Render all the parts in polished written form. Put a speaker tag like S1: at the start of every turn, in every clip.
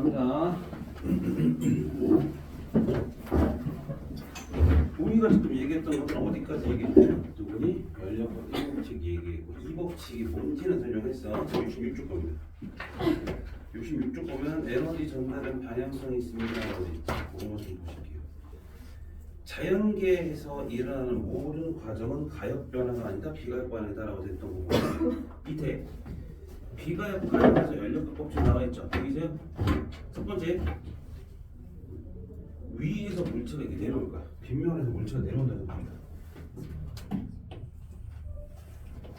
S1: 시작합니다. 우리가 지금 얘기했던 것은 어디까지 얘기했죠? 우리 연력법 1법칙 얘기했고 2법칙이 뭔지는 설명했어. 66쪽 겁니다. 66쪽 보면 에너지 전달은 방향성이 있습니다라고 돼 있죠. 그런 것좀 보실게요. 자연계에서 일어나는 모든 과정은 가역 변화가 아니다 비가역 반응이다라고 됐던 거고 밑에 비가역 반응에서 연력법 법칙 나와 있죠. 여기서 첫 번째 위에서 물체가 이렇게 내려올 거야. 빗면에서 물체가 내려온다는 겁니다.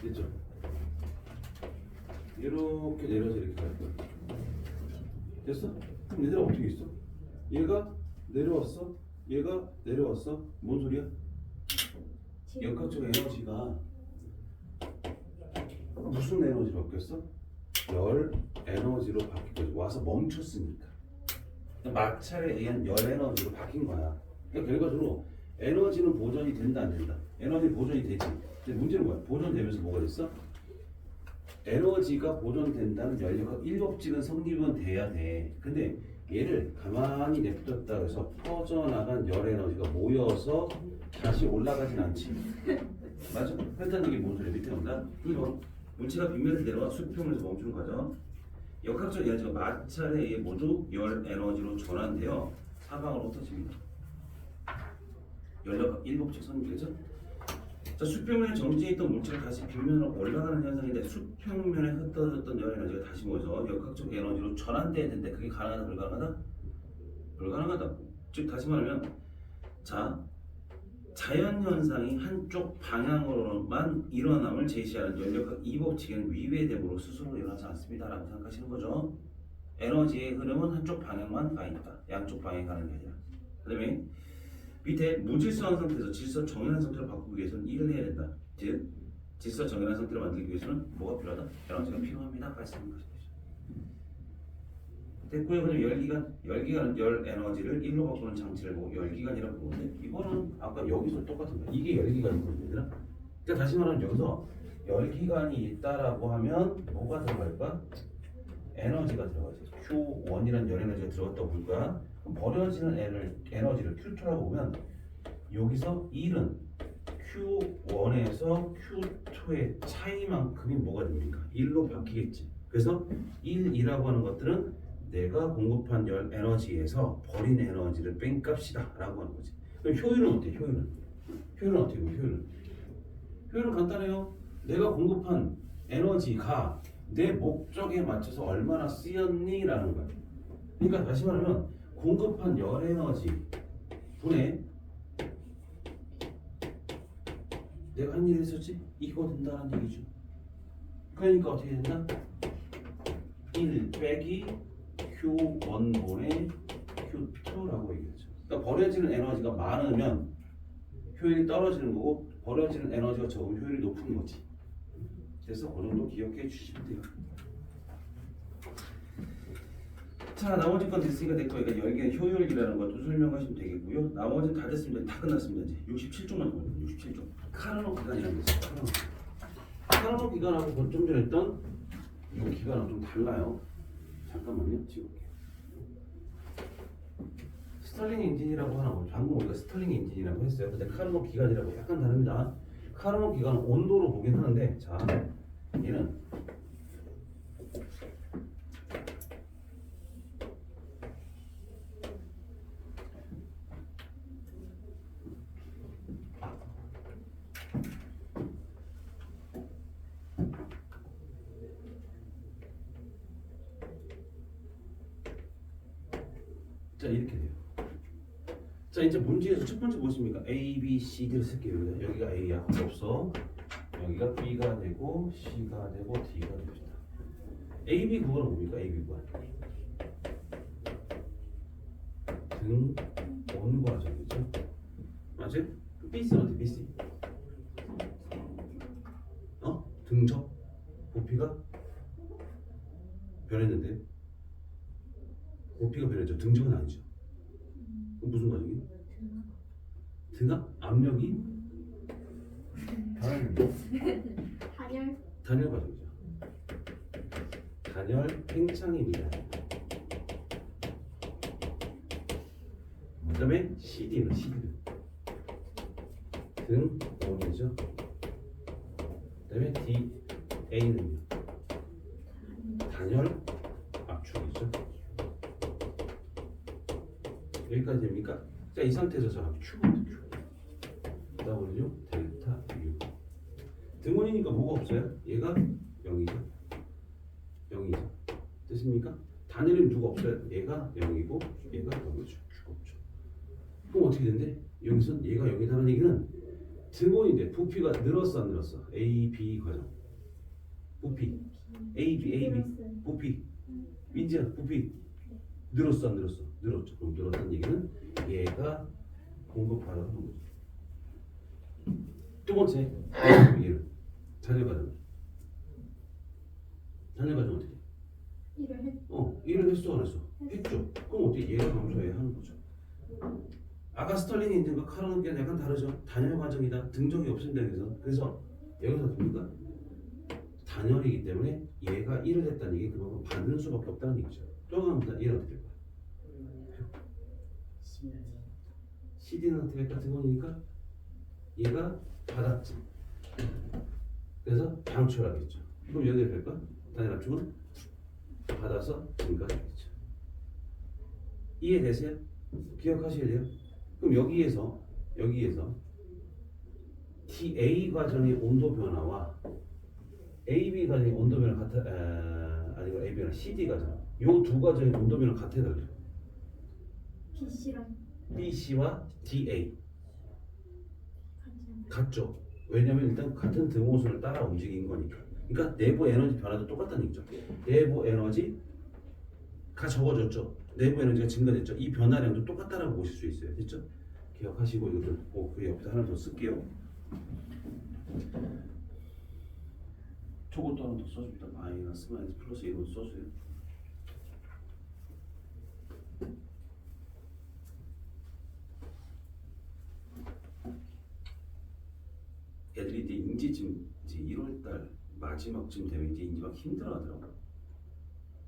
S1: 됐죠? 이렇게 내려서 이렇게 갈 거야. 됐어? 그럼 얘들아 어떻게 있어? 얘가 내려왔어? 얘가 내려왔어? 뭔 소리야? 역학적 에너지가 무슨 에너지로 바뀌었어? 열 에너지로 바뀐 거지. 와서 멈췄으니까. 마찰에 의한 열 에너지로 바뀐 거야. 그러니까 결과적으로 에너지는 보존이 된다 안 된다? 에너지 보존이 되지. 근데 문제는 뭐야? 보존되면서 뭐가 됐어? 에너지가 보존된다는 연력학 1법칙은 성립은 돼야 돼. 근데 얘를 가만히 냅뒀다 해서 퍼져나간 열 에너지가 모여서 다시 올라가진 않지. 맞아? 그렇다는 얘기 뭔 소리야? 밑에 온다? 이거 물체가 빗면에서 내려와 수평에서 멈추는 과정. 역학적 에너지가 마찰에 의해 모두 열 에너지로 전환되어 사방으로 흩어집니다. 연력 1법칙 성립되죠? 자, 수평면에 정지해 있던 물체가 다시 빗면으로 올라가는 현상인데 수평면에 흩어졌던 열 에너지가 다시 모여서 역학적 에너지로 전환돼야 되는데 그게 가능하다 불가능하다? 불가능하다. 즉 다시 말하면 자연현상이 한쪽 방향으로만 일어남을 제시하는 연력학 2법칙에는 위배됨으로 스스로 일어나지 않습니다 라고 생각하시는 거죠. 에너지의 흐름은 한쪽 방향만 가 있다. 양쪽 방향에 가는 게 아니라. 그 다음에 밑에 무질서한 상태에서 질서 정연한 상태로 바꾸기 위해서는 일을 해야 된다. 즉 질서 정연한 상태로 만들기 위해서는 뭐가 필요하다? 에너지가 필요합니다. 까지 쓰는 것이죠. 됐고요. 그럼 열기관 열 에너지를 1로 바꾸는 장치를 보고 열기관이라고 부르는데 이거는 아까 여기서 똑같은 거야. 이게 열기관이거든요. 그러니까 다시 말하면 여기서 열기관이 있다라고 하면 뭐가 들어갈까? 에너지가 들어가지. Q1이라는 열 에너지가 들어갔다고 볼 거야. 그럼 버려지는 에너지를 Q2라고 보면 여기서 1은 Q1에서 Q2의 차이만큼이 뭐가 됩니까? 1로 바뀌겠지. 그래서 1이라고 하는 것들은 내가 공급한 열 에너지에서 버린 에너지를 뺀 값이다 라고 하는 거지. 그럼 효율은 어때? 효율은 어떻게 보면 효율은 간단해요. 내가 공급한 에너지가 내 목적에 맞춰서 얼마나 쓰였니? 라는 거야. 그러니까 다시 말하면 공급한 열 에너지 분의 내가 한 일을 했었지? 이거 된다는 얘기죠. 그러니까 어떻게 된다? 1 빼기 Q1분의 Q2라고 얘기하죠. 그러니까 버려지는 에너지가 많으면 효율이 떨어지는 거고 버려지는 에너지가 적으면 효율이 높은 거지. 그래서 그 정도 기억해 주시면 돼요. 자, 나머지 건 됐으니까 됐고, 그러니까 열기의 효율이라는 것도 설명하시면 되겠고요. 나머지는 다 됐습니다. 다 끝났습니다. 이제 67쪽만 보면 67쪽. 카르노 기간이라는 게 있어요. 카르노 기간하고 좀 전에 했던 이 기간은 좀 달라요. 잠깐만요. 지울게요. 스털링 엔진이라고 하나 뭐 방금 우리가 스털링 엔진이라고 했어요. 근데 카르노 기간이라고 약간 다릅니다. 카르노 기간은 온도로 보긴 하는데 자, 얘는 자, 이렇게 돼요. 자, 이제 문제에서 첫 번째 무엇입니까? A, B, C, D를 쓸게요. 여기가 A야. 없어. 여기가 B가 되고 C가 되고 D가 됩니다. A, B 구간은 뭡니까? A, B 구간. 등, 온 과정이죠. 맞지? BC는 어때? BC? 등적? 부피가 변했는데? 부피가 변했죠. 등적은 아니죠. 무슨 과정이? 등압? 압력이? 단열 과정이죠. 단열 팽창입니다. 그다음에 CD는 등온이죠. 그다음에 DA는요. 단열 압축이죠. 여기까지 됩니까? 자, 이 상태에서 자 Q거든요. W는요 델타 U. 등원이니까 뭐가 없어요? 얘가 0이죠. 0이죠. 됐습니까? 단열이면 누가 없어요? 얘가 0이고 얘가 0이죠. Q가 없죠. 그럼 어떻게 된대? 여기서 얘가 0이다는 얘기는 등원인데 부피가 늘었어 안 늘었어? A, B 과정. 부피. A, B. 부피. 민지야 부피. 늘었어 안 늘었어? 늘었죠. 그럼 늘었다는 얘기는 얘가 공급하라는 거죠. 두 번째 얘는 단열 과정. 단열 과정 어떻게? 일을 했어 안 했어? 했죠. 그럼 어떻게 얘가 감소해야 하는 거죠. 아까 스털링 인증과 카로는 약간 다르죠. 단열 과정이다. 등적이 없습니다. 그래서 여기서 뭡니까? 단열이기 때문에 얘가 1을 했다는 얘기 그만큼 받는 수밖에 없다는 얘기죠. 또 하나 얘는 어떻게 될 거야? CD는 어떻게 할까? 등원이니까 얘가 받았지. 그래서 방출하겠죠. 그럼 여기에 될까? 단열 압축은 받아서 증가하겠죠. 이해되세요? 기억하셔야 돼요. 그럼 여기에서 TA 과정의 온도 변화와 AB 과정의 온도 변화 아니고 AB나 CD 과정 요 두 과정의 온도 변화 같아야 돼요. BC와 DA 같죠. 왜냐면 일단 같은 등호선을 따라 움직인 거니까. 그러니까 내부 에너지 변화도 똑같다는 얘기죠. 내부 에너지가 적어졌죠. 내부 에너지가 증가됐죠. 이 변화량도 똑같다라고 보실 수 있어요. 됐죠? 기억하시고 이것들 그 옆에다 하나 더 쓸게요. 저것도 하나 더 써줍니다. 마이너스 플러스 이거 써주세요. 애들이 이제 인지쯤 이제 1월달 마지막쯤 되면 이제 인지막 힘들어하더라고.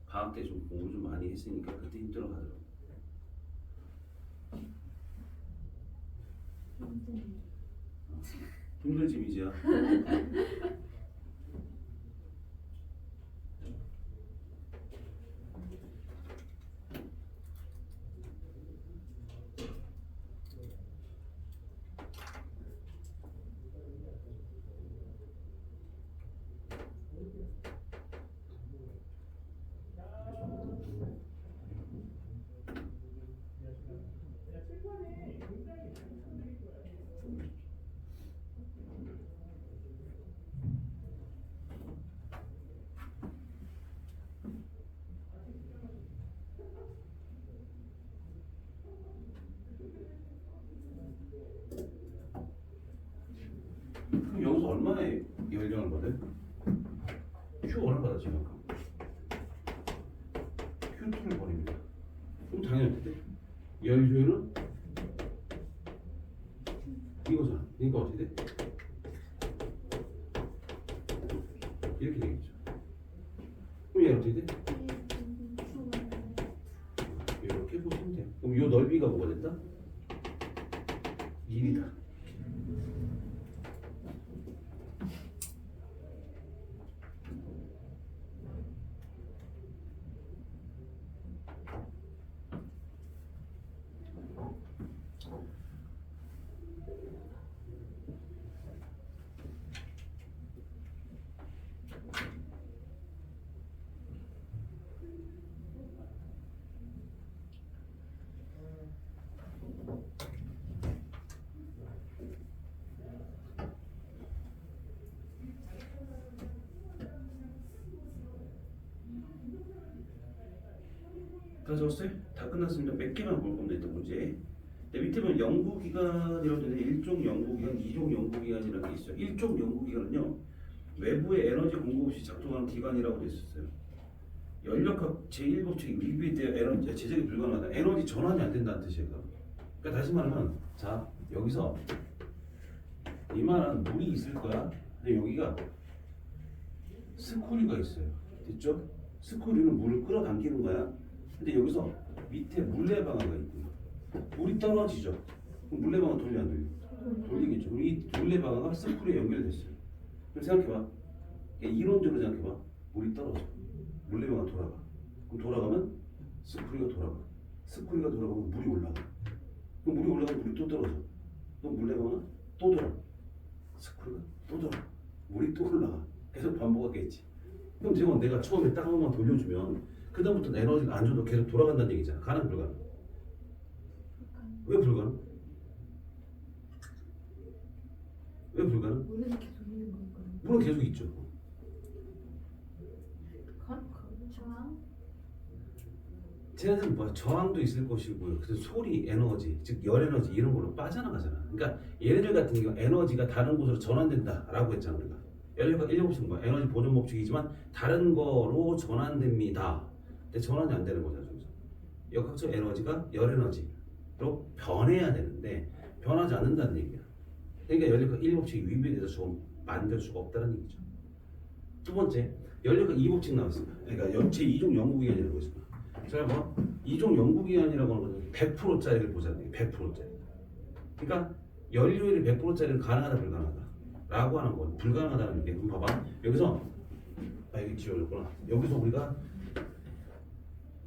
S1: 방학 때 좀 공부 좀 많이 했으니까 그때 힘들어하더라고. 힘들지 미지야. 그럼 여기서 얼마의 열량을 받아요? Q1을 받았지 만큼. Q2를 버립니다. 그럼 당연히 어떻게 돼? 열 효율은 이거잖아. 그러니까 어떻게 돼? 이렇게 되겠죠. 그럼 얘는 어떻게 돼? 이렇게 보시면 돼요. 그럼 이 넓이가 뭐가 됐다? 1이다. 다 적었어요? 다 끝났습니다. 몇 개만 볼 겁니다. 일단 문제. 밑에 보면 연구기간이라고 되는데 일종 연구기간, 이종 연구기간이라는 게 있어요. 일종 연구기간은요. 외부의 에너지 공급 없이 작동하는 기관이라고 되어 있었어요. 연력학 제1법칙 밀비에 대해 에너지 제작이 불가능하다. 에너지 전환이 안 된다는 뜻이에요. 그러니까 다시 말하면 자 여기서 이만한 물이 있을 거야. 근데 여기가 스쿠리가 있어요. 됐죠? 스쿠리는 물을 끌어당기는 거야. 근데 여기서 밑에 물레 방아가 있고요. 물이 떨어지죠. 그럼 물레방아 돌려 안 돌려? 돌리겠죠. 그럼 이 물레방아가 스프레에 연결됐어요. 그럼 생각해봐. 이론적으로 생각해봐. 물이 떨어져. 물레방아 돌아가. 그럼 돌아가면 스프레가 돌아가. 스프레가 돌아가면 물이 올라가. 그럼 물이 올라가면 물이 또 떨어져. 그럼 물레방아 또 돌아. 스프레가 또 돌아. 물이 또 올라가. 계속 반복하겠지. 그럼 지금 내가 처음에 딱 한 번만 돌려주면 그 다음부터 에너지가 안 줘도 계속 돌아간다는 얘기잖아. 가능 불가능? 왜 불가능? 왜 불가능?
S2: 물은 계속 있는 건가요?
S1: 물은 계속 있죠.
S2: 저항?
S1: 쟤네들은 뭐야? 저항도 있을 것이고요. 그래서 소리 에너지, 즉 열 에너지 이런 걸로 빠져나가잖아. 그러니까 얘네들 같은 경우 에너지가 다른 곳으로 전환된다라고 했잖아 우리가. 연료가 1법칙은 뭐야? 에너지 보존 법칙이지만 다른 거로 전환됩니다. 근데 전환이 안 되는 거잖아. 여기서. 역학적 에너지가 열 에너지로 변해야 되는데 변하지 않는다는 얘기야. 그러니까 연료가 1법칙이 위배돼서 좀 만들 수가 없다는 얘기죠. 두 번째, 연료가 2법칙 나왔습니다. 그러니까 제2종 연구기간이라고 있습니다. 자, 뭐 2종 연구기간이라고 하는 것은 100%짜리를 보자는 얘기예요. 100%짜리. 그러니까 연료율이 100%짜리는 가능하다 불가능하다 라고 하는 건 불가능하다는 얘기예요. 그럼 봐봐. 여기서 여기 지워졌구나. 여기서 우리가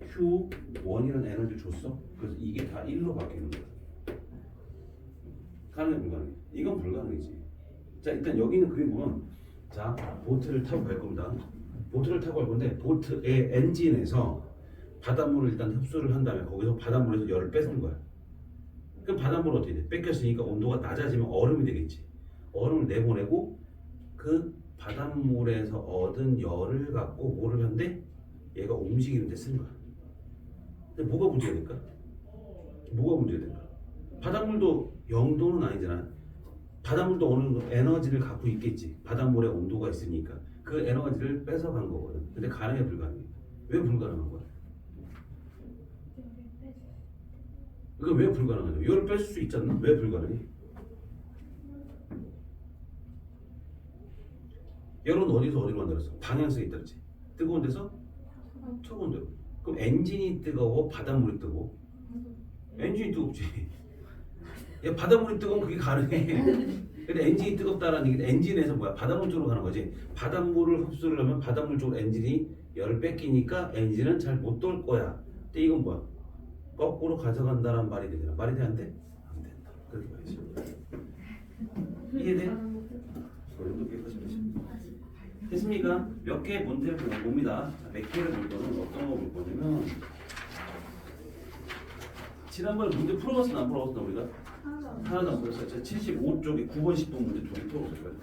S1: Q1이라는 에너지를 줬어. 그래서 이게 다 1로 바뀌는 거야. 가능해 불가능해? 이건 불가능이지. 자, 일단 여기는 그림 보면 자, 보트를 타고 갈 겁니다. 보트를 타고 갈 건데 보트의 엔진에서 바닷물을 일단 흡수를 한 다음에 거기서 바닷물에서 열을 뺏는 거야. 그럼 바닷물은 어떻게 돼? 뺏겼으니까 온도가 낮아지면 얼음이 되겠지. 얼음을 내보내고 그 바닷물에서 얻은 열을 갖고 뭐를 한대? 얘가 움직이는 데 쓰는 거야. 근데 뭐가 문제가 될까? 뭐가 문제가 될까? 바닷물도 0도는 아니잖아. 바닷물도 어느 정도 에너지를 갖고 있겠지. 바닷물에 온도가 있으니까 그 에너지를 뺏어간 거거든. 근데 가능해 불가능해? 왜 불가능한 거야? 그러니까 왜 불가능하냐? 열을 뺄 수 있잖아. 왜 불가능해? 열은 어디서 어디로 만들었어? 방향성이 있다지. 뜨거운 데서 차가운 데로. 그럼 엔진이 뜨거워, 바닷물이 뜨거워? 엔진이 뜨겁지. 야, 바닷물이 뜨거우면 그게 가능해. 근데 엔진이 뜨겁다라는 얘기는 엔진에서 뭐야? 바닷물 쪽으로 가는 거지. 바닷물을 흡수를 하면 바닷물 쪽으로 엔진이 열을 뺏기니까 엔진은 잘 못 돌 거야. 근데 이건 뭐야? 거꾸로 가져간다는 말이 되잖아. 말이 돼 안 돼? 안 된다. 그렇게 봐야지. 이해돼? 소리도 깨끗이 됐습니까? 몇 개의 문제를 봅니다. 자, 몇 개를 볼 거는 어떤 거 볼 거냐면 지난번에 문제 풀어봤으나 안 풀어봤으나 우리가? 하나도 안 풀었어요. 75쪽에 9번 10번 문제 두 개 풀어봤을 거예요.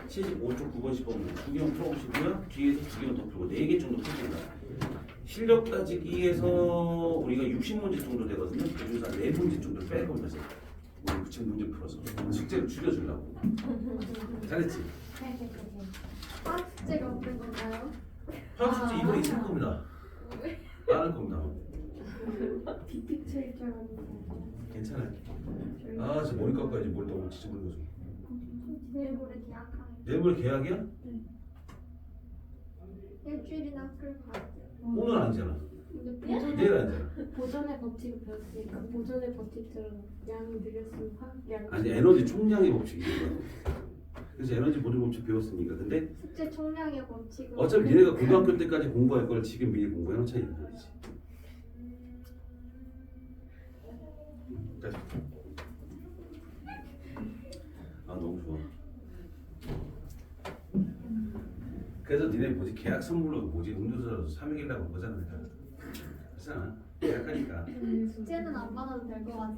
S1: 75쪽 9번 10번 문제 두 개만 풀어보시고요. 뒤에서 두 개만 더 풀고 4개 정도 풀습니다. 실력 따지기에서 우리가 60문제 정도 되거든요. 그중에서 4문제 정도 뺄 겁니다. 우리 붙인 문제 풀어서 숙제를 줄여주려고. 잘했지?
S2: 화학 숙제가 어떤 건가요?
S1: 화학 숙제 이번에 있을 겁니다. 많을 겁니다.
S2: 빅픽 칠 줄 알았는데.
S1: 괜찮아요. 아, 저 머리 깎아야지. 머리 너무 지저분해서.
S2: 내일 모레 계약하는.
S1: 내일 모레 계약이야?
S2: 일주일이나 끌고 가야 돼.
S1: 오늘 아니잖아.
S2: 근데
S1: 내일 아니잖아.
S2: 보존의 법칙을 배웠으니까 보존의 법칙처럼 양이 늘렸으면 화학량이.
S1: 아니, 에너지 총량의 법칙이 거야. 그래서 에너지 보존 법칙 배웠으니까. 근데
S2: 숙제 총량의 법칙을.
S1: 어차피 니네가 고등학교 때까지 공부할 걸 지금 미리 공부해 놓자 이 말이지. 아, 너무 좋아. 그래서 니네 뭐지 계약 선물로 뭐지 음료수 3일이라고 그거잖아. 그렇잖아. 계약하니까.
S2: 숙제는 안 받아도 될 것 같아.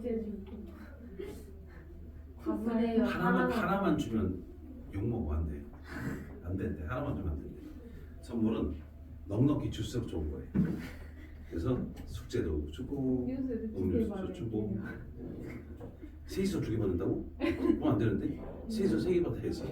S3: 과분해요.
S1: 하나만 주면 욕 먹어. 안 돼. 안 된대. 하나만 주면 안 된대. 선물은 넉넉히 줄수록 좋은 거예요. 그래서 숙제도 주고 음료수도 주고. 셋이서 2개 받는다고? 그럼 안 되는데? 셋이서 3개 받아야지.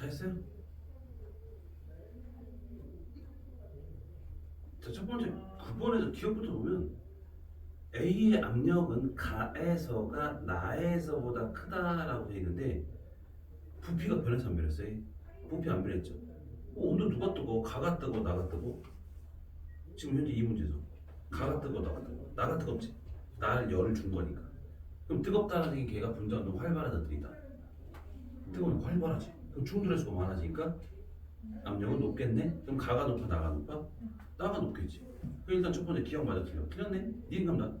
S1: 했어요? 자, 첫 번째 9번에서 기억부터 보면 A의 압력은 가에서가 나에서보다 크다라고 돼 있는데 부피가 변해서 안 변했어요? 부피 안 변했죠? 온도 누가 뜨고? 가가 뜨고 나가 뜨고? 지금 현재 이 문제에서 가가 뜨고 나가 뜨고? 나가 뜨겁지? 나를 열을 준 거니까. 그럼 뜨겁다는 게 걔가 분자운동 활발하다 들이다. 뜨거우면 활발하지. 그럼 충돌의 수가 많아지니까 압력은 높겠네? 그럼 가가 높아 나가 높아? 나가 높겠지. 그럼 일단 첫 번째 기억 맞아 틀려. 틀렸네? 니 감당.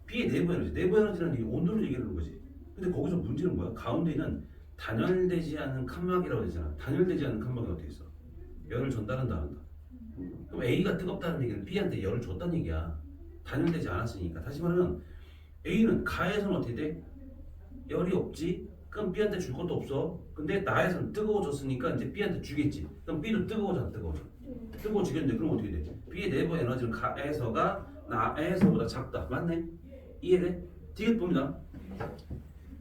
S1: B의 내부 에너지. 내부 에너지라는 게 온도를 얘기하는 거지. 근데 거기서 문제는 뭐야? 가운데 있는 단열되지 않은 칸막이라고 되잖아. 단열되지 않은 칸막이 어떻게 있어? 열을 전달한다 안 한다. 그럼 A가 뜨겁다는 얘기는 B한테 열을 줬다는 얘기야. 단열되지 않았으니까. 다시 말하면 A는 가에서는 어떻게 돼? 열이 없지? 그럼 B한테 줄 것도 없어. 근데 나에서는 뜨거워졌으니까 이제 B한테 주겠지. 그럼 B도 뜨거워져 안 뜨거워져? 뜨거워지겠는데 그럼 어떻게 돼? B의 내부 에너지는 가에서가 나에서보다 작다. 맞네? 이해돼? 뒤에 봅니다.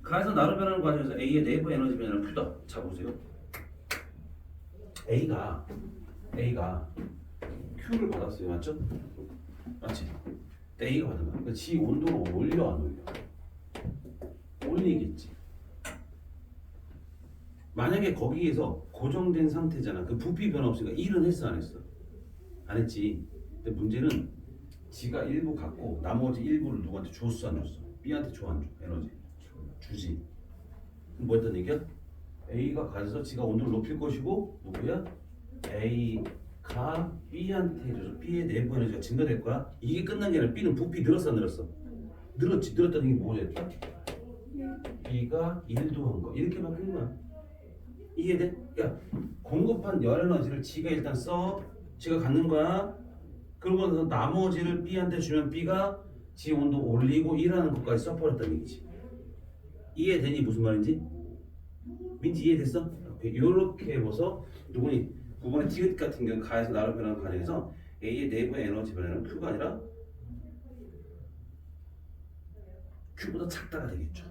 S1: 가에서 나로 변하는 과정에서 A의 내부 에너지 변화는 Q다. 자 보세요. A가 Q를 받았어요. 맞죠? 맞지? A가 받은 거야. 그러니까 지 온도를 올려 안 올려? 올리겠지. 만약에 거기에서 고정된 상태잖아. 그 부피 변화 없으니까 1은 했어 안 했어? 안 했지. 근데 문제는 지가 일부 갖고 나머지 일부를 누구한테 줬어 안 줬어? B한테 줘 안 줘? 에너지 주지. 그럼 뭐 했단 얘기야? A가 가져서 지가 온도를 높일 것이고 누구야? A가 B한테 해줘서 B의 내부 에너지가 증가될 거야. 이게 끝난 게 아니라 B는 부피 늘었어 안 늘었어? 늘었지. 늘었다는 게 뭐였다? B가 1도 한 거. 이렇게 바뀐 거야. 이해돼? 그러니까 공급한 열 에너지를 지가 일단 써. 지가 갖는 거야. 그러고 나서 나머지를 B한테 주면 B가 지 온도 올리고 일하는 것까지 써버렸다는 얘기지. 이해되니 무슨 말인지? 민지 이해됐어? 이렇게 해봐서 누구니 9번의 티귿 같은 경우는 가에서 나로 변하는 과정에서 A의 내부의 에너지 변화는 Q가 아니라 Q보다 작다가 되겠죠.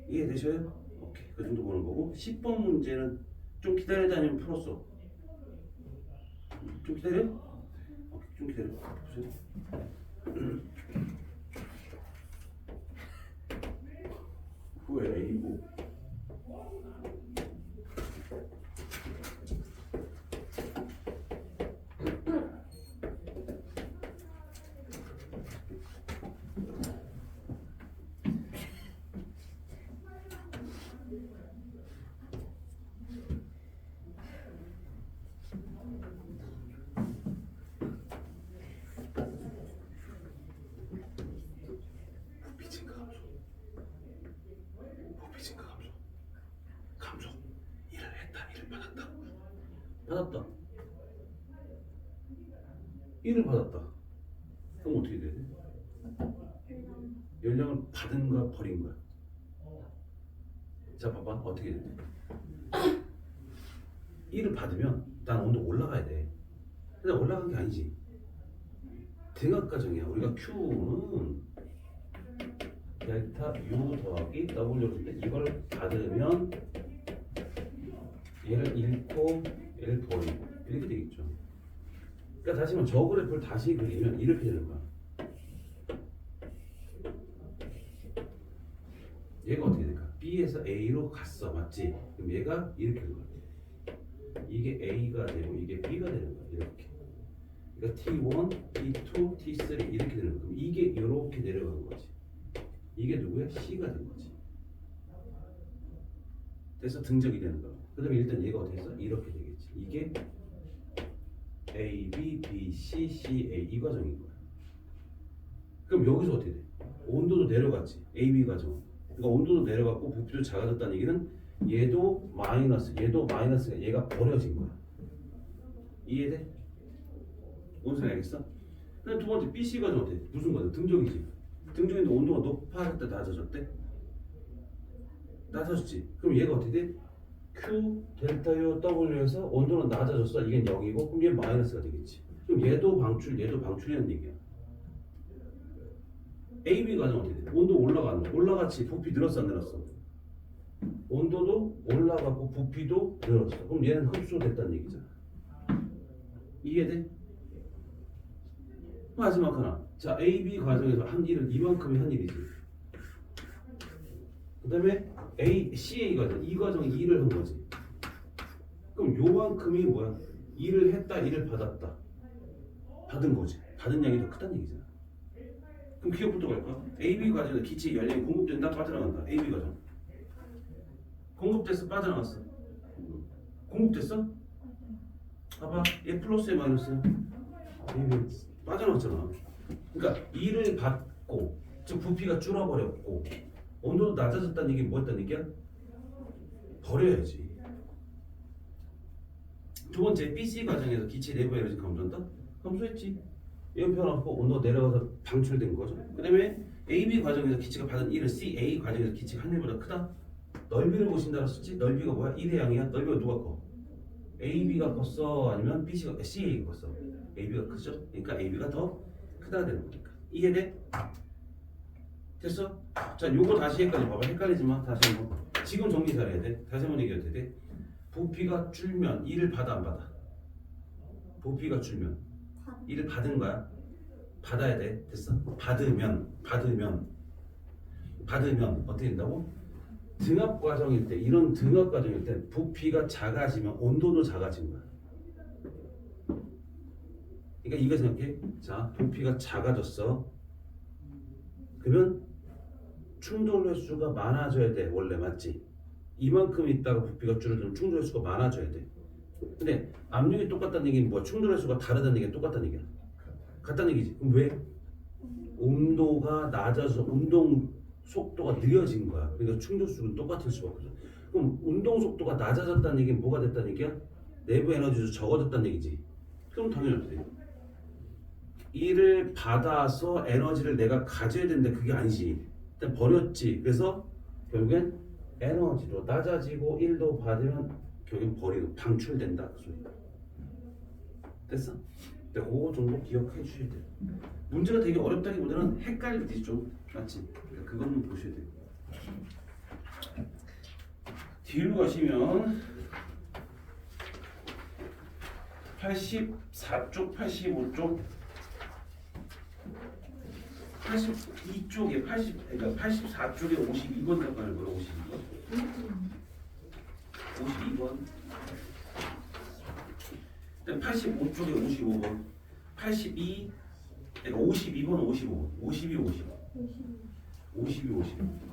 S1: 이해되셔요? 오케이. 그 정도 보는 거고 10번 문제는 좀 기다리다 아니면 풀었어? 좀 기다려? 오케이. 좀 기다려. 보세요. 후에 A고 부피 증가 감소. 부피 증가 감소. 감소. 일을 했다. 일을 받았다. 받았다. 일을 받았다. 그럼 어떻게 돼야 돼? 열량을 받은 거야, 버린 거야? 자, 봐봐. 어떻게 돼? 일을 받으면 난 온도 올라가야 돼. 근데 올라간 게 아니지. 등압 과정이야. 우리가 Q는 델타 U 더하기 W인데 이걸 받으면 얘를 잃고 얘를 버리고 이렇게 되겠죠. 그러니까 다시 말하면 저 그래프를 다시 그리면 이렇게 되는 거야. 얘가 어떻게 될까? B에서 A로 갔어. 맞지? 그럼 얘가 이렇게 될 거야. 이게 A가 되고 이게 B가 되는 거야. 이렇게. 그러니까 T1, T2, T3 이렇게 되는 거야. 그럼 이게 이렇게 내려가는 거지. 이게 누구야? C가 된 거지. 그래서 등적이 되는 거야. 그 다음에 일단 얘가 어떻게 해서 이렇게 되겠지. 이게 A, B, B, C, C, A 이 과정인 거야. 그럼 여기서 어떻게 돼? 온도도 내려갔지. A, B 과정. 그러니까 온도도 내려갔고 부피도 작아졌다는 얘기는 얘도 마이너스, 얘도 마이너스가 얘가 버려진 거야. 이해돼? 뭔 소리 알겠어? 그다음 두 번째 BC 과정 어때? 무슨 과정? 등적이지. 등적인데 온도가 높아졌대, 낮아졌대? 낮아졌지. 그럼 얘가 어떻게 돼? Q 델타 U W에서 온도는 낮아졌어. 이게 0이고 그럼 얘 마이너스가 되겠지. 그럼 얘도 방출, 얘도 방출이라는 얘기야. AB 과정 어떻게 돼? 온도 올라가는 거. 올라갔지. 부피 늘었어 안 늘었어? 온도도 올라가고 부피도 늘었어. 그럼 얘는 흡수됐다는 얘기잖아. 이해돼? 마지막 하나. 자, A, B 과정에서 한 일은 이만큼이 한 일이지. 그 다음에 A, CA 과정, 이 과정이 일을 한 거지. 그럼 요만큼이 뭐야? 일을 했다, 일을 받았다. 받은 거지. 받은 양이 더 크다는 얘기잖아. 그럼 기억부터 갈까? AB 과정에서 기체 연령이 공급된다, 빠져나간다. AB 과정. 공급됐어, 빠져나갔어. 공급됐어? 봐봐, 얘 플러스에 마이너스야. AB 빠져나갔잖아. 그러니까 일을 받고, 즉 부피가 줄어버렸고, 온도도 낮아졌다는 얘기는 뭐였다는 얘기야? 버려야지. 두 번째, BC 과정에서 기체 내부 에너지 감소한다? 감소했지. 이거 펴놓고 온도가 내려가서 방출된 거죠. 그 다음에 AB 과정에서 기체가 받은 1은 CA 과정에서 기체가 한 일보다 크다? 넓이를 보신다 그랬었지? 넓이가 뭐야? 1의 양이야? 넓이가 누가 커? AB가 컸어? 아니면 BC가, CA가 컸어? AB가 크죠? 그러니까 AB가 더 크다 되는 거니까. 이해돼? 됐어? 자, 요거 다시 헷갈려. 봐봐. 헷갈리지 마. 다시 한번. 지금 정리 잘해야 돼. 다시 한번 얘기해도 돼. 부피가 줄면 일을 받아 안 받아? 부피가 줄면 일을 받은 거야. 받아야 돼. 됐어? 받으면 어떻게 된다고? 등압 과정일 때, 이런 등압 과정일 때 부피가 작아지면 온도도 작아진 거야. 그러니까 이거 생각해. 자, 부피가 작아졌어. 그러면 충돌 횟수가 많아져야 돼. 원래 맞지? 이만큼 있다가 부피가 줄어들면 충돌 횟수가 많아져야 돼. 근데 압력이 똑같다는 얘기는 뭐야? 충돌 횟수가 다르다는 얘기는 똑같다는 얘기야. 같다는 얘기지. 그럼 왜? 온도가 낮아서 운동 속도가 느려진 거야. 그러니까 충돌수는 똑같을 수가 없어. 그럼 운동 속도가 낮아졌다는 얘기는 뭐가 됐다는 얘기야? 내부 에너지도 적어졌다는 얘기지. 그럼 당연히 어떻게 돼? 이를 받아서 에너지를 내가 가져야 되는데 그게 아니지. 일단 버렸지. 그래서 결국엔 에너지도 낮아지고 1도 받으면 결국엔 버리고 방출된다. 그 소리야. 됐어? 근데 그거 정도 기억해 주셔야 돼요. 문제가 되게 어렵다기보다는 헷갈리지 좀. 맞지? 그러니까 그거는 보셔야 돼요. 뒤로 가시면 84쪽, 85쪽 82쪽에 그러니까 84쪽에 52번 답변을 보러 52번 52번 85쪽에 55번 82 그러니까 52번 55번 52 55 52 55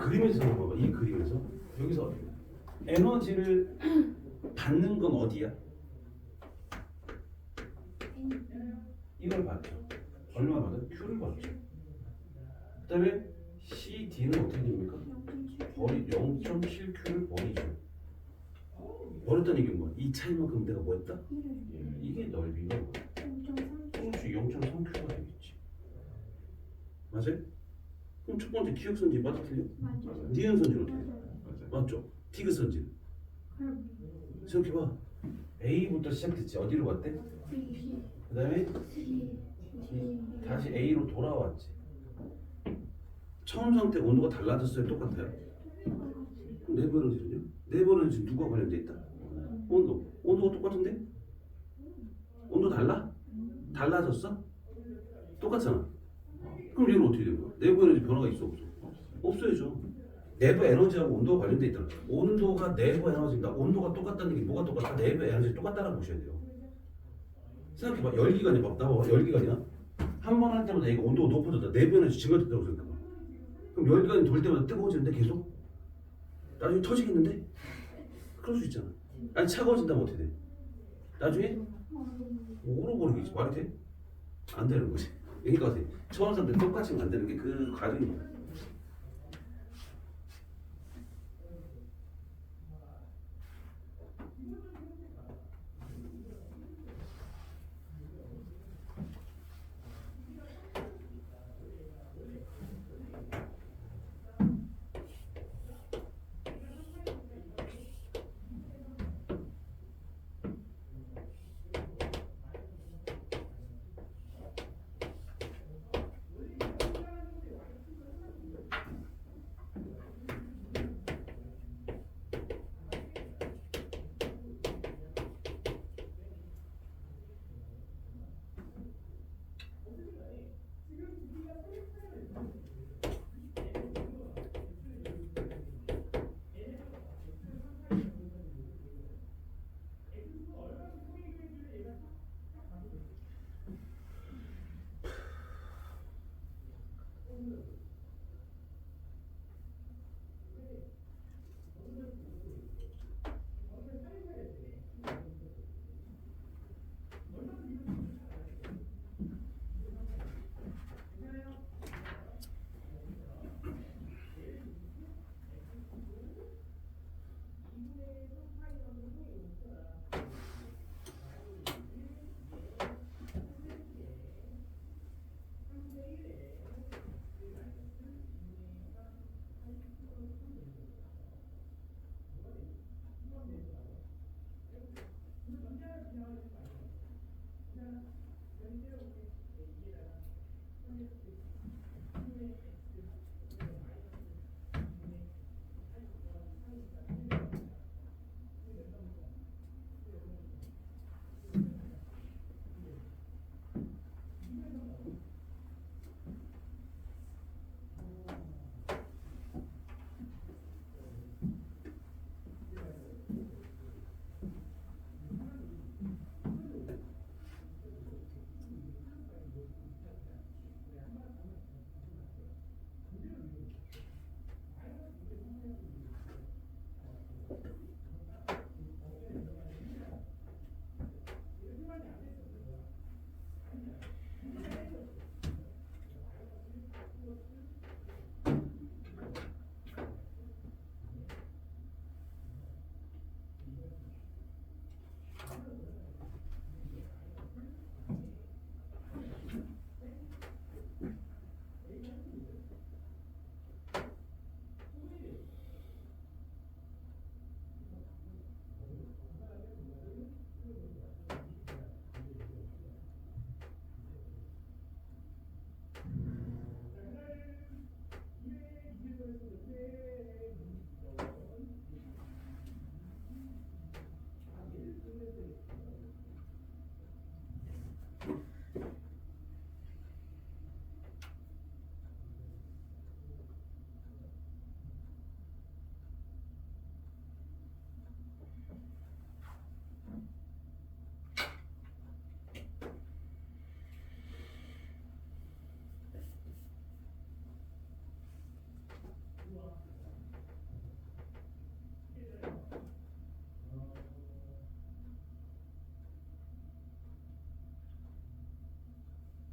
S1: 그림에서 봐봐. 이 그림에서 여기서 에너지를 받는 건 어디야? 이걸 받죠. 얼마 받아? Q를 받죠. 그다음에 CD는 어떻게 됩니까? 0.7Q를 버리죠. 버렸다는 얘기는 뭐야? 이 차이만큼 내가 뭐 했다? 이게 넓이가 소수식 0.3Q가 되겠지. 맞아요? 그럼 첫 번째 기억선지 맞아 틀려? 니은선지는 어떻게 돼? 맞죠? 디귿선지 생각해봐. A부터 시작됐지. 어디로 갔대? 그 다음에 다시 A로 돌아왔지. 처음 상태 온도가 달라졌어요? 똑같아요? 내부 에너지는요? 내부 에너지 누가 관련돼 있다? 온도가 똑같은데? 온도 달라? 달라졌어? 똑같잖아. 그럼 얘는 어떻게 된 거야? 내부 에너지 변화가 있어 없어? 없어야죠. 내부 에너지하고 온도가 관련돼 있다. 온도가 내부 에너지입니다. 온도가 똑같다는 게 뭐가 똑같다? 내부 에너지 똑같다라고 보셔야 돼요. 생각해봐. 열기관이 나봐. 열기관이야. 한 번 할 때마다 얘가 온도가 높아졌다. 내부 에너지 증가됐다고 생각해봐. 그럼 열기관이 돌 때마다 뜨거워지는데 계속? 나중에 터지겠는데? 그럴 수 있잖아. 아니 차가워진다면 어떻게 돼? 나중에 얼어버리겠지. 말이 돼? 안 되는 거지. 그러니까 처음 사람들 똑같이 만드는 게 그 과정이야.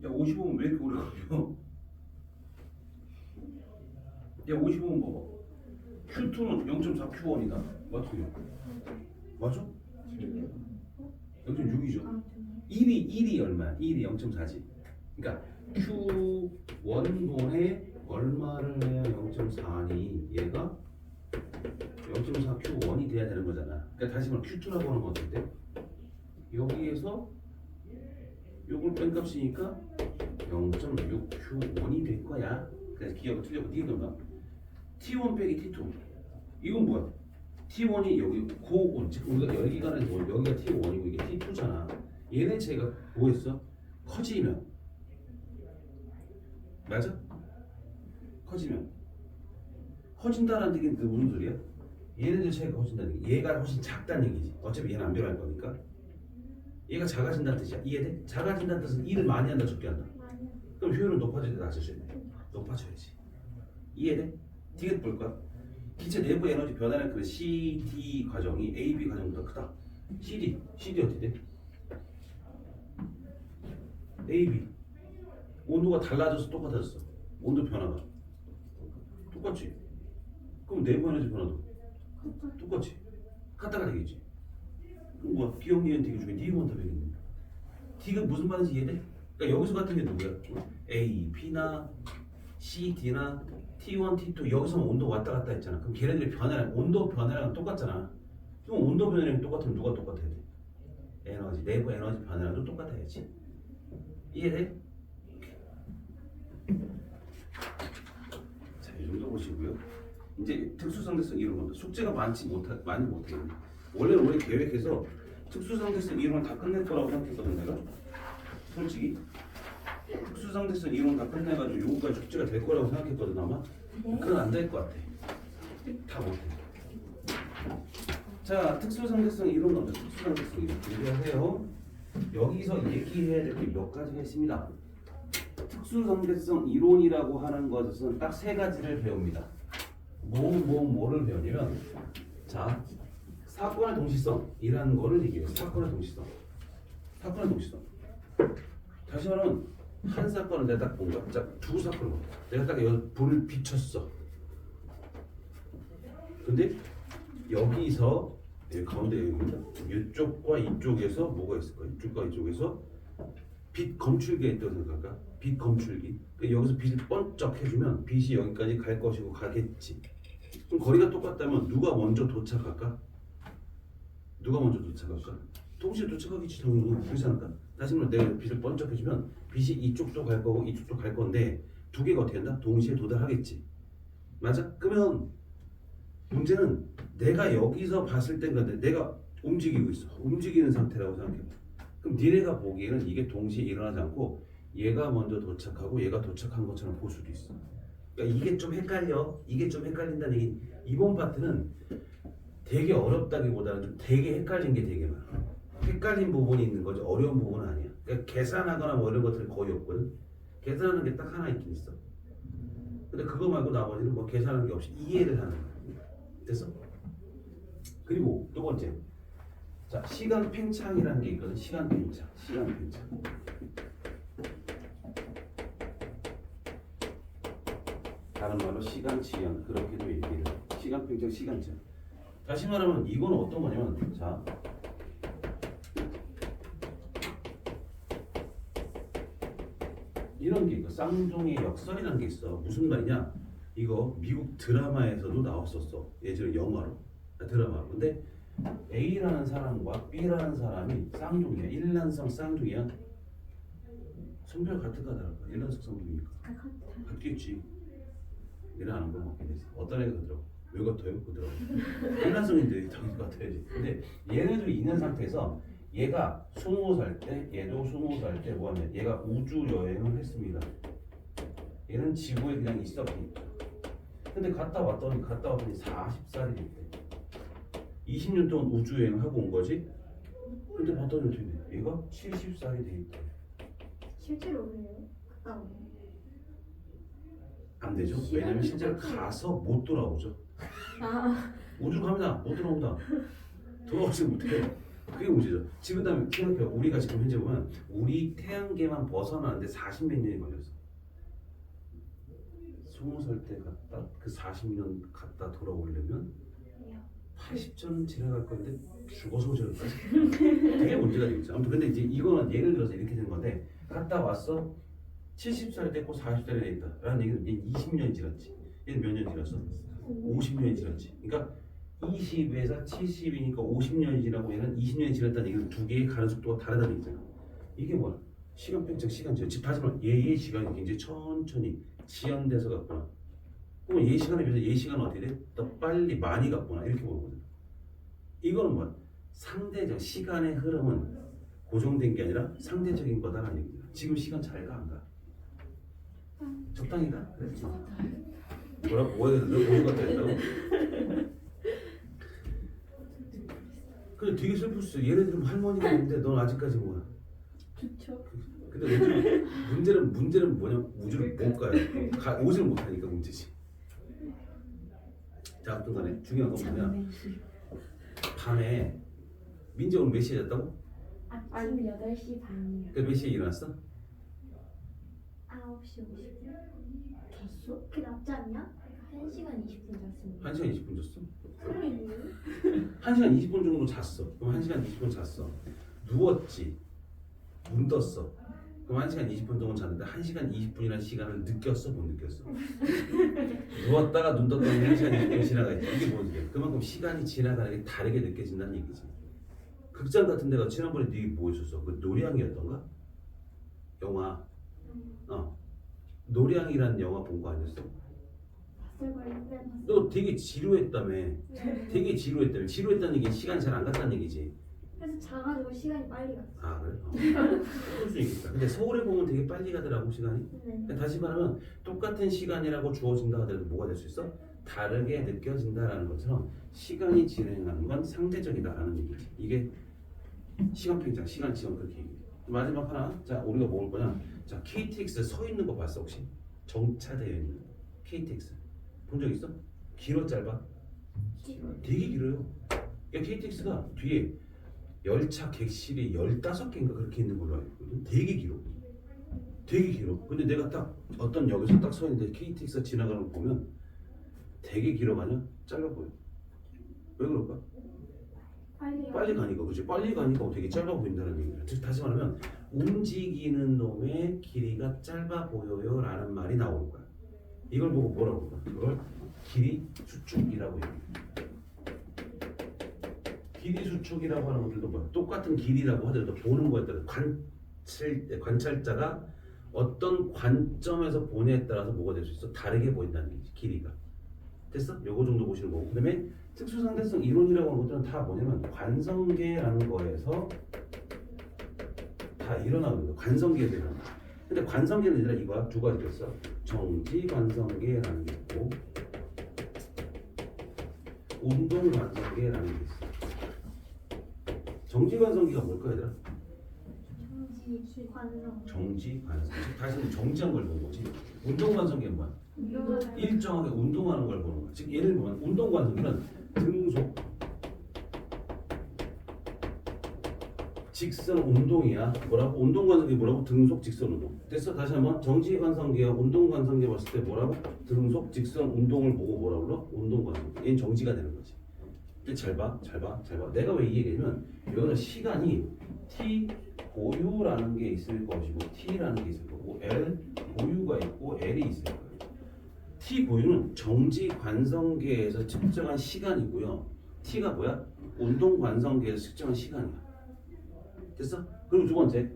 S1: 야 55면 왜 이렇게 오래 걸려? 야 55면 봐봐. Q2는 0.4 Q1이다. 맞죠? 맞아? 0.6이죠.
S2: 아,
S1: 1이 얼마야? 1이 0.4지. 그러니까 Q1분의 얼마를 해야 0.4니 얘가 0.4 Q1이 돼야 되는 거잖아. 그러니까 다시 말해 Q2라고 하는 건 어때? 여기에서 요걸 뺀 값이니까 0.6 Q1이 될 거야. 그래서 기억을 틀렸고 니가 T1 빼기 T2 이건 뭐야? T1이 여기 고온 즉 우리가 열기관에서 여기가 T1이고 이게 T2잖아. 얘네 차이가 뭐였어? 커지면 맞아? 커지면 커진다는 얘기는 무슨 소리야? 얘네들 차이가 커진다는 얘기. 얘가 훨씬 작다는 얘기지. 어차피 얘는 안 변할 거니까. 얘가 작아진다는 뜻이야. 이해돼? 작아진다는 뜻은 일을 많이 한다 적게 한다.
S2: 아니야.
S1: 그럼 효율은 높아져야 돼 낮아져야 돼? 높아져야지. 이해돼? 디귿 볼 거야. 기체 내부 에너지 변화는 그 CD 과정이 AB 과정보다 크다. CD 어떻게 돼? AB 온도가 달라져서 똑같아졌어. 온도 변화가 똑같지. 그럼 내부 에너지 변화도 똑같지. 같다가 되겠지. 그럼 뭐야? 기억 니은 디귿 중에 니은 더 되겠네. 디귿 무슨 반응인지 이해돼? 그러니까 여기서 같은 게 누구야? A, B나 C, D나 T1, T2 여기서는 온도 왔다 갔다 했잖아. 그럼 걔네들이 변화량, 온도 변화량 똑같잖아. 그럼 온도 변화량 똑같으면 누가 똑같아야 돼? 에너지, 내부 에너지 변화량도 똑같아야지. 이해돼? 자, 이 정도 보시고요. 이제 특수상대성 이론은 숙제가 많이 못해. 원래는 우리 계획해서 특수상대성 이론을 다 끝낼 거라고 생각했거든 내가. 솔직히 특수상대성 이론 다 끝내가지고 요거까지 숙제가 될 거라고 생각했거든 아마. 그건 안 될 것 같아. 다 못해. 자, 특수상대성 이론 먼저 특수상대성 이론 준비하세요. 여기서 얘기해야 될 게 몇 가지가 있습니다. 특수상대성 이론이라고 하는 것은 딱 세 가지를 배웁니다. 뭐를 배우냐면, 자, 사건의 동시성이라는 거를 얘기해요. 사건의 동시성. 다시 말하면 한 사건을 내가 딱 본 거야. 자, 두 사건을 본 거야. 내가 딱 여기 불을 비췄어. 근데 여기서 여기 가운데 여기입니다. 이쪽과 이쪽에서 뭐가 있을 거야? 이쪽과 이쪽에서 빛 검출기가 있다고 생각할까? 빛 검출기. 그러니까 여기서 빛을 번쩍 해주면 빛이 여기까지 갈 것이고 가겠지. 그럼 거리가 똑같다면 누가 먼저 도착할까? 동시에 도착하겠지 당연히. 그렇지 않을까? 다시 말해 내가 빛을 번쩍 해주면 빛이 이쪽도 갈 거고 이쪽도 갈 건데 두 개가 어떻게 한다? 동시에 도달하겠지. 맞아? 그러면 문제는 내가 여기서 봤을 때인가 내가 움직이고 있어. 움직이는 상태라고 생각해봐. 그럼 니네가 보기에는 이게 동시에 일어나지 않고 얘가 먼저 도착하고 얘가 도착한 것처럼 볼 수도 있어. 그러니까 이게 좀 헷갈려. 이게 좀 헷갈린다는 얘기. 이번 파트는 되게 어렵다기보다는 좀 되게 헷갈린 게 되게 많아. 헷갈린 부분이 있는 거지 어려운 부분은 아니야. 그러니까 계산하거나 뭐 이런 것들이 거의 없거든. 계산하는 게 딱 하나 있긴 있어. 근데 그거 말고 나머지는 뭐 계산하는 게 없이 이해를 하는 거야. 됐어? 그리고 두 번째, 자 시간 팽창이라는 게 있거든. 시간 팽창. 다른 말로 시간 지연 그렇게도 얘기를 해. 시간 팽창, 시간 지연. 다시 말하면 이건 어떤 거냐면 자. 이런 게 있고 쌍둥이의 역설이라는 게 있어. 무슨 말이냐? 이거 미국 드라마에서도 나왔었어. 예전에 영화로 드라마로. 근데 A라는 사람과 B라는 사람이 쌍둥이야. 일란성 쌍둥이야. 성별 같을까 다를까? 일란성 쌍둥이니까 같겠지. 얘는 아는 걸 먹게 되지. 어떤 애가 그러더라고. 왜 같아요? 그러더라고. 일란성인데 당연히 같아야지. 근데 얘네도 있는 상태에서 얘가 20살 때 얘도 20살 때 뭐하냐? 얘가 우주 여행을 했습니다. 얘는 지구에 그냥 있었으니까. 근데 갔다 왔더니 40살이 됐대. 20년 동안 우주 여행을 하고 온 거지. 근데 봤더니 어떻게 돼? 얘가 70살이 돼 있대.
S2: 실제로 그래요? 갔다 오네.
S1: 안 되죠? 왜냐면 실제로 가서 못 돌아오죠.
S2: 아,
S1: 우주 갑니다. 못 돌아온다. 돌아오지 못해. 그게 문제죠. 지금 다음에 생각해. 우리가 지금 현재 보면 우리 태양계만 벗어나는데 40몇 년이 걸렸어. 20살 때 갔다 그 40년 갔다 돌아오려면 80전 지나갈 건데 죽어서 저기까지 되게 문제가 되겠죠. 아무튼 근데 이제 이거는 예를 들어서 이렇게 된 건데 갔다 왔어 70살 됐고 40살이 됐다 라는 얘기는 얘 20년이 지났지. 얘는 몇 년 지났어? 50년이 지났지. 그러니까 20에서 70이니까 50년이 지나고 얘는 20년이 지났다는 얘기는 두 개의 가는 속도가 다르다는 얘기잖아. 이게 뭐야? 시간 팽창 시간 지연. 즉 하지만 얘의 시간이 굉장히 천천히 지연돼서 갔구나. 그러면 얘 시간에 비해서 얘 시간은 어떻게 돼? 더 빨리 많이 갔구나 이렇게 보는 거죠. 이거는 뭐야? 상대적 시간의 흐름은 고정된 게 아니라 상대적인 거다라는 얘기입니다. 지금 시간 잘 가 안 가? 적당히 가? 그렇지. 뭐라고? 뭐야? 너 보는 것 같다고? 근데 되게 슬플 수 있어. 얘네들은 할머니가 있는데 넌 아직까지 뭐야?
S2: 좋죠.
S1: 근데 문제는 뭐냐? 우주를 못 가요. 오지를 못하니까 문제지. 자, 아무튼 간에 중요한 건 뭐냐? 밤에 민재 오늘 몇 시에 잤다고?
S2: 아침 8시 반이요.
S1: 그 몇 시에 일어났어?
S3: 9시 50분?
S2: 잤어?
S3: 그게 낫지 않냐? 1시간 20분 잤습니다.
S1: 1시간 20분 잤어?
S2: 그래.
S1: 1시간 20분 정도 잤어. 그럼 1시간 20분 잤어. 누웠지. 눈 떴어. 그럼 1시간 20분 정도 잤는데 1시간 20분이라는 시간을 느꼈어? 못 느꼈어? 누웠다가 눈 떴다가 1시간 20분이 지나가있지. 이게 뭐지? 그만큼 시간이 지나가는 게 다르게 느껴진다는 얘기지. 극장 같은 데가 지난번에 네 뭐 있었어? 그 노량이었던가? 영화. 노량이라는 영화 본 거 아니었어?
S3: 봤을걸요? 네, 봤어요.
S1: 너 되게 지루했다며.
S3: 네.
S1: 되게 지루했다며. 지루했다는 얘기는 시간 잘 안 갔다는 얘기지.
S3: 그래서 자가지고 시간이 빨리 갔어.
S1: 아 그래? 그럴 수 있겠다. 근데 서울에 보면 되게 빨리 가더라고 시간이.
S3: 네.
S1: 그러니까 다시 말하면 똑같은 시간이라고 주어진다 하더라도 뭐가 될 수 있어? 다르게 느껴진다라는 것처럼 시간이 진행하는 건 상대적이다라는 얘기지. 이게 시간 팽창, 시간 지연 그렇게 얘기해. 마지막 하나. 자 우리가 뭐 볼 거냐? 자 KTX 서 있는 거 봤어 혹시? 정차되어 있는 KTX 본 적 있어? 길어 짧아? 되게 길어요. 그러니까 KTX가 뒤에 열차 객실이 15개인가 그렇게 있는 걸로 알고 있거든. 되게 길어. 되게 길어. 근데 내가 딱 어떤 역에서 딱 서 있는데 KTX가 지나가는 거 보면 되게 길어가냐? 짧아 보여. 왜 그럴까? 빨리 가니까 그치? 빨리 가니까 되게 짧아 보인다는 얘기야. 즉 다시 말하면 움직이는 놈의 길이가 짧아 보여요 라는 말이 나오는 거야. 이걸 보고 뭐라고 볼까? 그걸 길이 수축이라고 얘기해. 길이 수축이라고 하는 것들도 뭐야? 똑같은 길이라고 하더라도 보는 거에 따라 관찰자가 어떤 관점에서 보냐에 따라서 뭐가 될 수 있어? 다르게 보인다는 얘기지. 길이가. 됐어? 요거 정도 보시는 거고. 그 다음에 특수상대성 이론이라고 하는 것들은 다 뭐냐면 관성계라는 거에서 다 일어나는 거야. 관성계에서 일어나. 근데 관성계는 얘들아 이거야. 두 가지가 있어. 정지관성계라는 게 있고 운동관성계라는 게 있어. 정지관성계가 뭘까 얘들아?
S3: 정지, 관성.
S1: 정지관성. 즉 다시는 정지한 걸 보는 거지. 운동관성계는 뭐야?
S3: 운동하는
S1: 일정하게 운동하는 걸 보는 거야. 즉 예를 보면 운동관성계는 등속 직선 운동이야. 뭐라고? 운동관성계 뭐라고? 등속 직선 운동. 됐어? 다시 한번 정지관성계와 운동관성계 봤을 때 뭐라고? 등속 직선 운동을 보고 뭐라 불러? 운동관성계. 얘는 정지가 되는 거지. 근데 잘 봐. 내가 왜 이 얘기냐면 여기서 시간이 t 고유라는 게 있을 것이고 t라는 게 있을 거고 l 고유가 있고 l이 있을 거예요. t 고유는 정지 관성계에서 측정한 시간이고요. t가 뭐야? 운동 관성계에서 측정한 시간이야. 됐어? 그리고 두 번째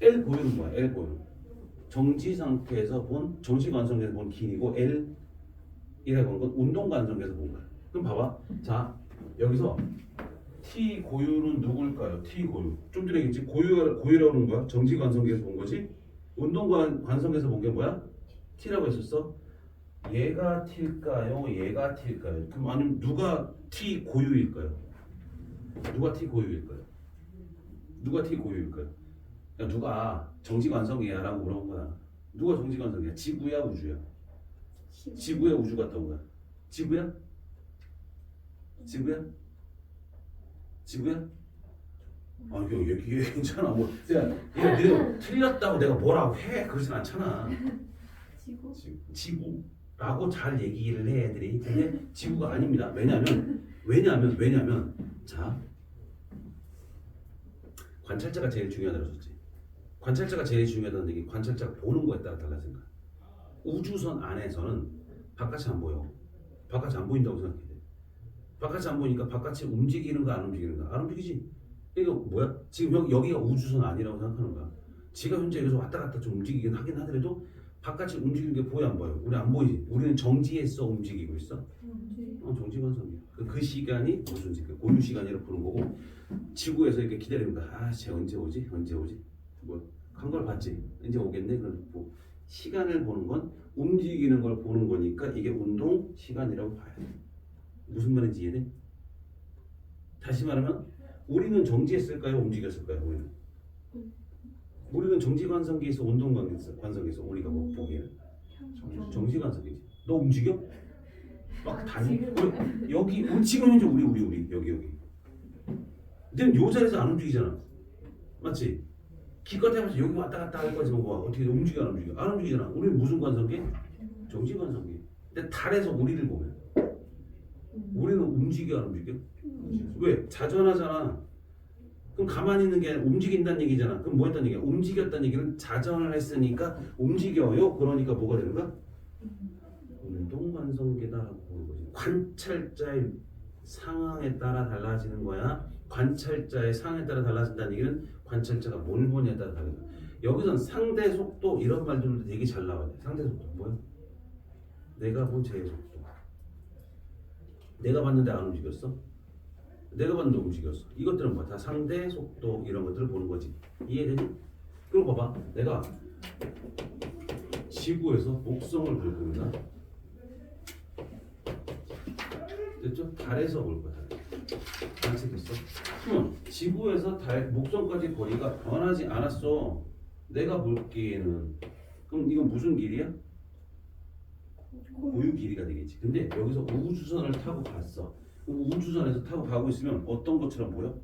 S1: l 고유는 뭐야? l 고유 정지 상태에서 본 정지 관성계에서 본 길이고 l이라고 하는 건 운동 관성계에서 본 거야. 그럼 봐봐. 자 여기서 t 고유는 누굴까요? t 고유 좀 전에 얘기했지. 고유라고 하는 거야. 정지 관성계에서 본 거지. 운동 관성계에서 본 게 뭐야? t라고 했었어. 얘가 t일까요? 얘가 t일까요? 그럼 아니면 누가 t 고유일까요? 누가 t 고유일까요? 누가 t 고유일까요? 그러니까 누가 정지관성이야 라고 물어본 거야. 누가 정지관성이야? 지구야 우주야? 지구야 우주 갔다 온 거야? 지구야? 지구야? 지구야? 아 이거 얘기해 괜찮아. 뭐 내가 틀렸다고 내가 뭐라고 해 그러진 않잖아.
S2: 지구?
S1: 지구라고 잘 얘기를 해 애들이. 근데 지구가 아닙니다. 왜냐면 자 관찰자가 제일 중요하다고 했었지. 관찰자가 제일 중요하다는 얘기. 관찰자가 보는 거에 따라 달라진 거야. 우주선 안에서는 바깥이 안 보여. 바깥이 안 보인다고 생각해. 바깥이 안 보니까 바깥이 움직이는가 안 움직이는가? 안 움직이지. 이거 뭐야? 지금 여기가 우주선 아니라고 생각하는 거야. 지가 현재 여기서 왔다 갔다 좀 움직이긴 하긴 하더라도 바깥이 움직이는 게 보여 안 보여? 우리 안 보이지. 우리는 정지에서 움직이고 있어. 정지 관성이야. 그 시간이 무슨 시간? 고유 시간이라고 부르는 거고 지구에서 이렇게 기다리는 거야. 아, 쟤 언제 오지? 언제 오지? 뭐 한 걸 봤지? 이제 오겠네. 그럼 뭐 시간을 보는 건 움직이는 걸 보는 거니까 이게 운동 시간이라고 봐야 돼. 무슨 말인지 이해돼? 다시 말하면 우리는 정지했을까요? 움직였을까요? 우리는 정지 관성기에서 운동 관성기에서 우리가 뭐 보기에는 정지 관성기지. 너 움직여? 막 다니. 여기 지금 현재 우리 여기. 근데 요 자리에서 안 움직이잖아. 맞지? 기껏 해봐서 여기 왔다 갔다 할 거지 뭐 어떻게 움직여 안 움직여? 안 움직이잖아. 우리는 무슨 관성기? 정지 관성기. 근데 달에서 우리를 보면 우리는 움직여 안 움직여? 왜? 자전하잖아. 그럼 가만히 있는 게 아니라 움직인다는 얘기잖아. 그럼 뭐 했다는 얘기야? 움직였다는 얘기는 자전을 했으니까 움직여요. 그러니까 뭐가 되는가? 운동관성계다라고 보는 거지. 관찰자의 상황에 따라 달라지는 거야. 관찰자의 상황에 따라 달라진다는 얘기는 관찰자가 뭘 보냐에 따라 달라져. 여기선 상대 속도 이런 말들도 되게 잘 나와요. 상대 속도 뭐야? 내가 본 제 속도. 내가 봤는데 안 움직였어? 내가 봤는데 움직였어. 이것들은 뭐 다 상대 속도 이런 것들을 보는 거지. 이해되니? 그리고 봐봐. 내가 지구에서 목성을 볼 겁니다. 됐죠? 달에서 볼 거야. 관측했어. 지구에서 목성까지 거리가 변하지 않았어. 내가 볼기에는. 그럼 이건 무슨 길이야? 고유 길이가 되겠지. 근데 여기서 우주선을 타고 갔어. 우주선에서 타고 가고 있으면 어떤 것처럼 보여?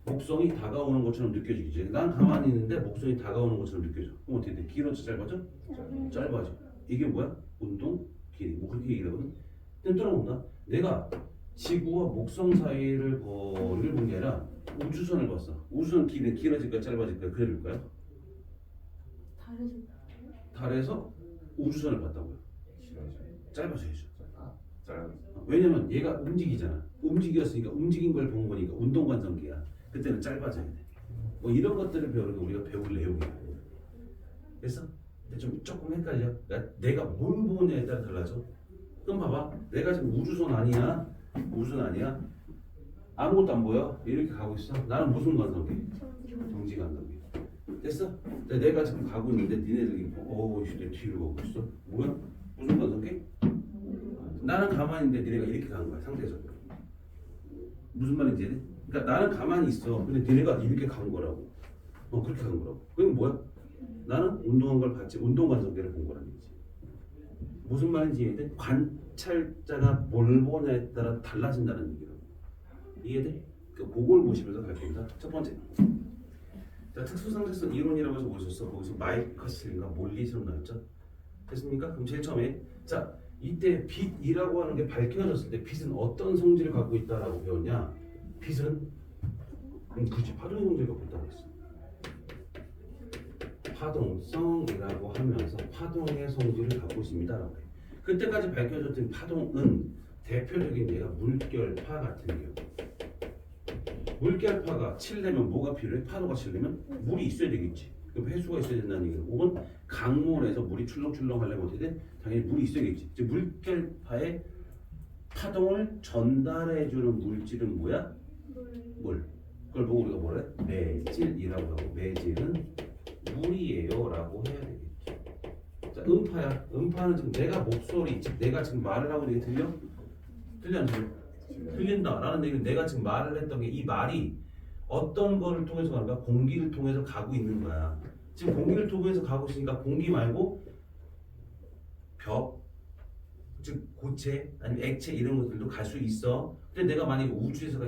S1: 목성이 다가오는 것처럼 느껴지지. 난 가만히 있는데 목성이 다가오는 것처럼 느껴져. 그럼 어떻게 돼? 길어져 짧아져? 짧아져. 이게 뭐야? 운동 길이. 뭐 그렇게 얘기하거든. 근데 떠나본다. 내가 지구와 목성 사이를 거리를 본 게 아니라 우주선을 봤어. 우주선 길이 길어질까 짧아질까 그래볼까요? 달에서 우주선을 봤다고요. 짧아져야죠. 왜냐면 얘가 움직이잖아. 움직였으니까 움직인 걸 본 거니까 운동관성기야. 그때는 짧아져야 돼. 뭐 이런 것들을 배우는 게 우리가 배울 내용이야. 그래서 좀 조금 헷갈려. 그러니까 내가 뭘 보느냐에 따라 달라져. 그럼 봐봐. 내가 지금 우주선 아니야. 아무것도 안 보여. 이렇게 가고 있어. 나는 무슨 관성기? 정지 관성기. 됐어? 내가 지금 가고 있는데 니네들이 내 뒤를 보고 있어. 뭐야? 무슨 관성기? 나는 가만히 있는데 니네가 이렇게 가는 거야. 상대적으로. 무슨 말인지 이해? 그러니까 나는 가만히 있어. 근데 니네가 이렇게 간 거라고. 그렇게 간 거라고. 그럼 뭐야? 나는 운동한 걸 봤지. 운동 관성기를 본 거라는 얘기지. 무슨 말인지 이해돼? 관찰자가 뭘 보냐에 따라 달라진다는 얘기라고. 이해돼? 그 그걸 보시면서 갈 겁니다. 첫 번째. 자, 특수상대성 이론이라고 해서 보셨어. 거기서 마이커스인가 몰리처럼 나왔죠. 됐습니까? 그럼 제일 처음에 자 이때 빛이라고 하는 게 밝혀졌을 때 빛은 어떤 성질을 갖고 있다라고 배웠냐? 빛은 그치 파동의 성질을 갖고 있다고 했어. 파동성이라고 하면서 파동의 성질을 갖고 있습니다라고 해. 그때까지 밝혀졌던 파동은 대표적인 예가 물결파 같은 경우. 물결파가 치려면 뭐가 필요해? 파도가 치려면 물이 있어야 되겠지. 그럼 해수가 있어야 된다는 얘기는. 혹은 강물에서 물이 출렁출렁 하려면 어떻게 돼? 당연히 물이 있어야겠지. 즉 물결파의 파동을 전달해주는 물질은 뭐야? 물. 그걸 보고 우리가 뭐래? 매질이라고 하고 매질은 물이에요 라고 해야 되겠죠. 자, 음파야. 음파는 지금 내가 목소리, 즉 내가 지금 말을 하고 있는 게 들려? 들려 안 들려? 들린다라는 얘기는 내가 지금 말을 했던 게 이 말이 어떤 거를 통해서 가는가? 공기를 통해서 가고 있는 거야. 지금 공기를 통해서 가고 있으니까 공기 말고 벽, 즉 고체 아니면 액체 이런 것들도 갈 수 있어. 근데 내가 만약에 우주에서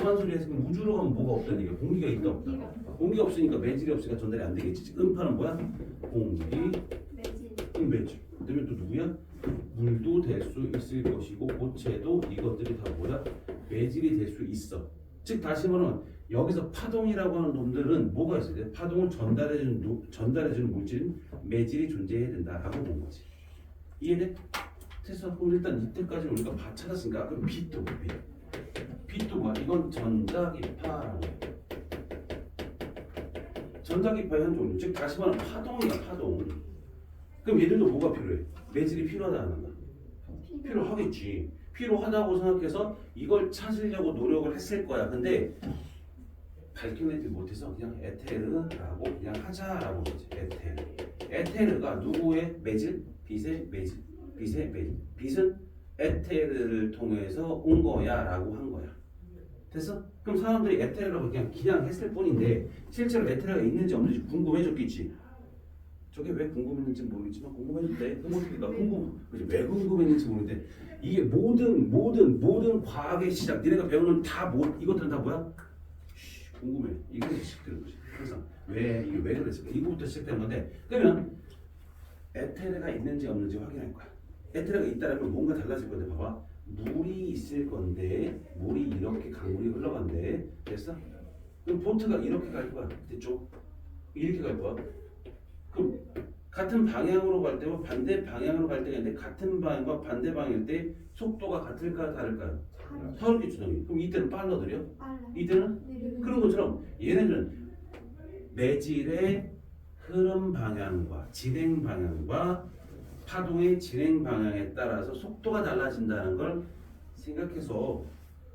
S1: 뭐한 소리야? 지금 우주로 가면 뭐가 없다는 얘기야? 공기가 있다 없다? 공기가 없으니까 매질이 없으니까 전달이 안 되겠지. 지금 음파는 뭐야? 공기,
S3: 매질.
S1: 매질. 그다음에 또 누구야? 물도 될 수 있을 것이고 고체도 이것들이 다 뭐야? 매질이 될 수 있어. 즉 다시 말하면 여기서 파동이라고 하는 놈들은 뭐가 있어야 돼? 파동을 전달해주는 물질은 매질이 존재해야 된다라고 본 거지. 이해돼? 됐어. 그럼 일단 이때까지 우리가 찾았으니까 그럼 빛도 빛. 빛도 뭐야? 이건 전자기파라고 해. 전자기파의 한 종류. 즉 다시 말하면 파동이야 파동. 그럼 얘들도 뭐가 필요해? 매질이 필요하다 안 한다? 필요하겠지. 필요하다고 생각해서 이걸 찾으려고 노력을 했을 거야. 근데 밝혀내지 못해서 그냥 에테르라고 그냥 하자라고 그러지. 에테르. 에테르가 누구의 매질? 빛의 매질. 빛의 매질. 빛은 에테르를 통해서 온 거야라고 한 거야. 됐어? 그럼 사람들이 에테르라고 그냥 했을 뿐인데 실제로 에테르가 있는지 없는지 궁금해졌겠지. 저게 왜 궁금했는지 모르겠지만 궁금해졌대. 왜 궁금했는지 모르는데 이게 모든 과학의 시작. 니네가 배우는 이것들은 다 뭐야? 궁금해. 이거 시작되는 거지. 항상 이게 왜 그랬을까? 이거부터 시작되는 건데 그러면 에테르가 있는지 없는지 확인할 거야. 에테르가 있다라면 뭔가 달라질 건데 봐봐. 물이 있을 건데 물이 이렇게 강물이 흘러간대. 됐어? 그럼 보트가 이렇게 갈 거야. 됐죠? 이렇게 갈 거야. 그럼 같은 방향으로 갈 때와 반대 방향으로 갈 때가 있는데 같은 방향과 반대 방향일 때 속도가 같을까 다를까요? 다르겠죠 당연히. 그럼 이때는 빨라들여? 이때는?
S3: 느리고.
S1: 그런 것처럼 얘네들은 매질의 흐름 방향과 진행 방향과 파동의 진행 방향에 따라서 속도가 달라진다는 걸 생각해서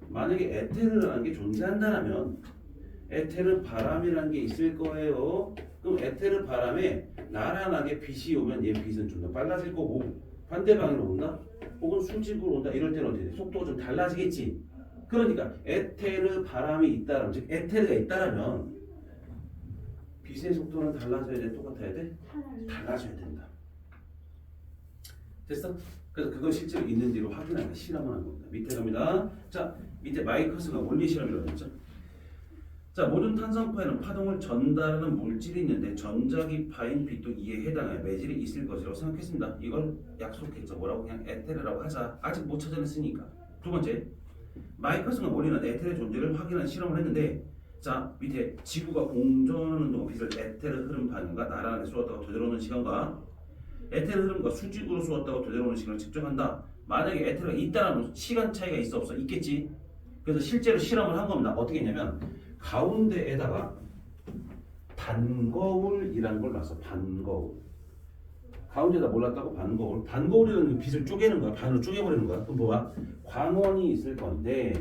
S1: 만약에 에테르라는 게 존재한다면 에테르 바람이라는 게 있을 거예요. 그럼 에테르 바람에 나란하게 빛이 오면 얘 빛은 좀 더 빨라질 거고 반대 방향으로 온다? 혹은 수직으로 온다? 이럴 때는 어떻게 돼? 속도가 좀 달라지겠지. 그러니까 에테르 바람이 있다라면 즉 에테르가 있다라면 빛의 속도는 달라져야 돼? 똑같아야 돼? 달라져야 된다. 됐어? 그래서 그거 실제로 있는지를 확인하는 실험을 한 겁니다. 밑에 갑니다. 자, 밑에 마이커스가 원리 실험이라고 했죠. 자, 모든 탄성파에는 파동을 전달하는 물질이 있는데 전자기파인 빛도 이에 해당하여 매질이 있을 것이라고 생각했습니다. 이걸 약속했죠. 뭐라고? 그냥 에테르라고 하자. 아직 못 찾아냈으니까. 두 번째, 마이커스가 원리는 에테르의 존재를 확인한 실험을 했는데 자, 밑에 지구가 공전하는 동안 빛을 에테르 흐름 방향과 나란하게 쏘았다가 되돌아오는 시간과 에테르 흐름과 수직으로 쏘았다가 되돌아오는 시간을 측정한다. 만약에 에테르가 있다면 시간 차이가 있어 없어? 있겠지. 그래서 실제로 실험을 한 겁니다. 어떻게 했냐면 가운데에다가 반거울이라는 걸 놨어. 반거울. 가운데다 몰랐다고 반거울. 반거울이라는 빛을 쪼개는 거야. 반으로 쪼개버리는 거야. 그럼 뭐야? 광원이 있을 건데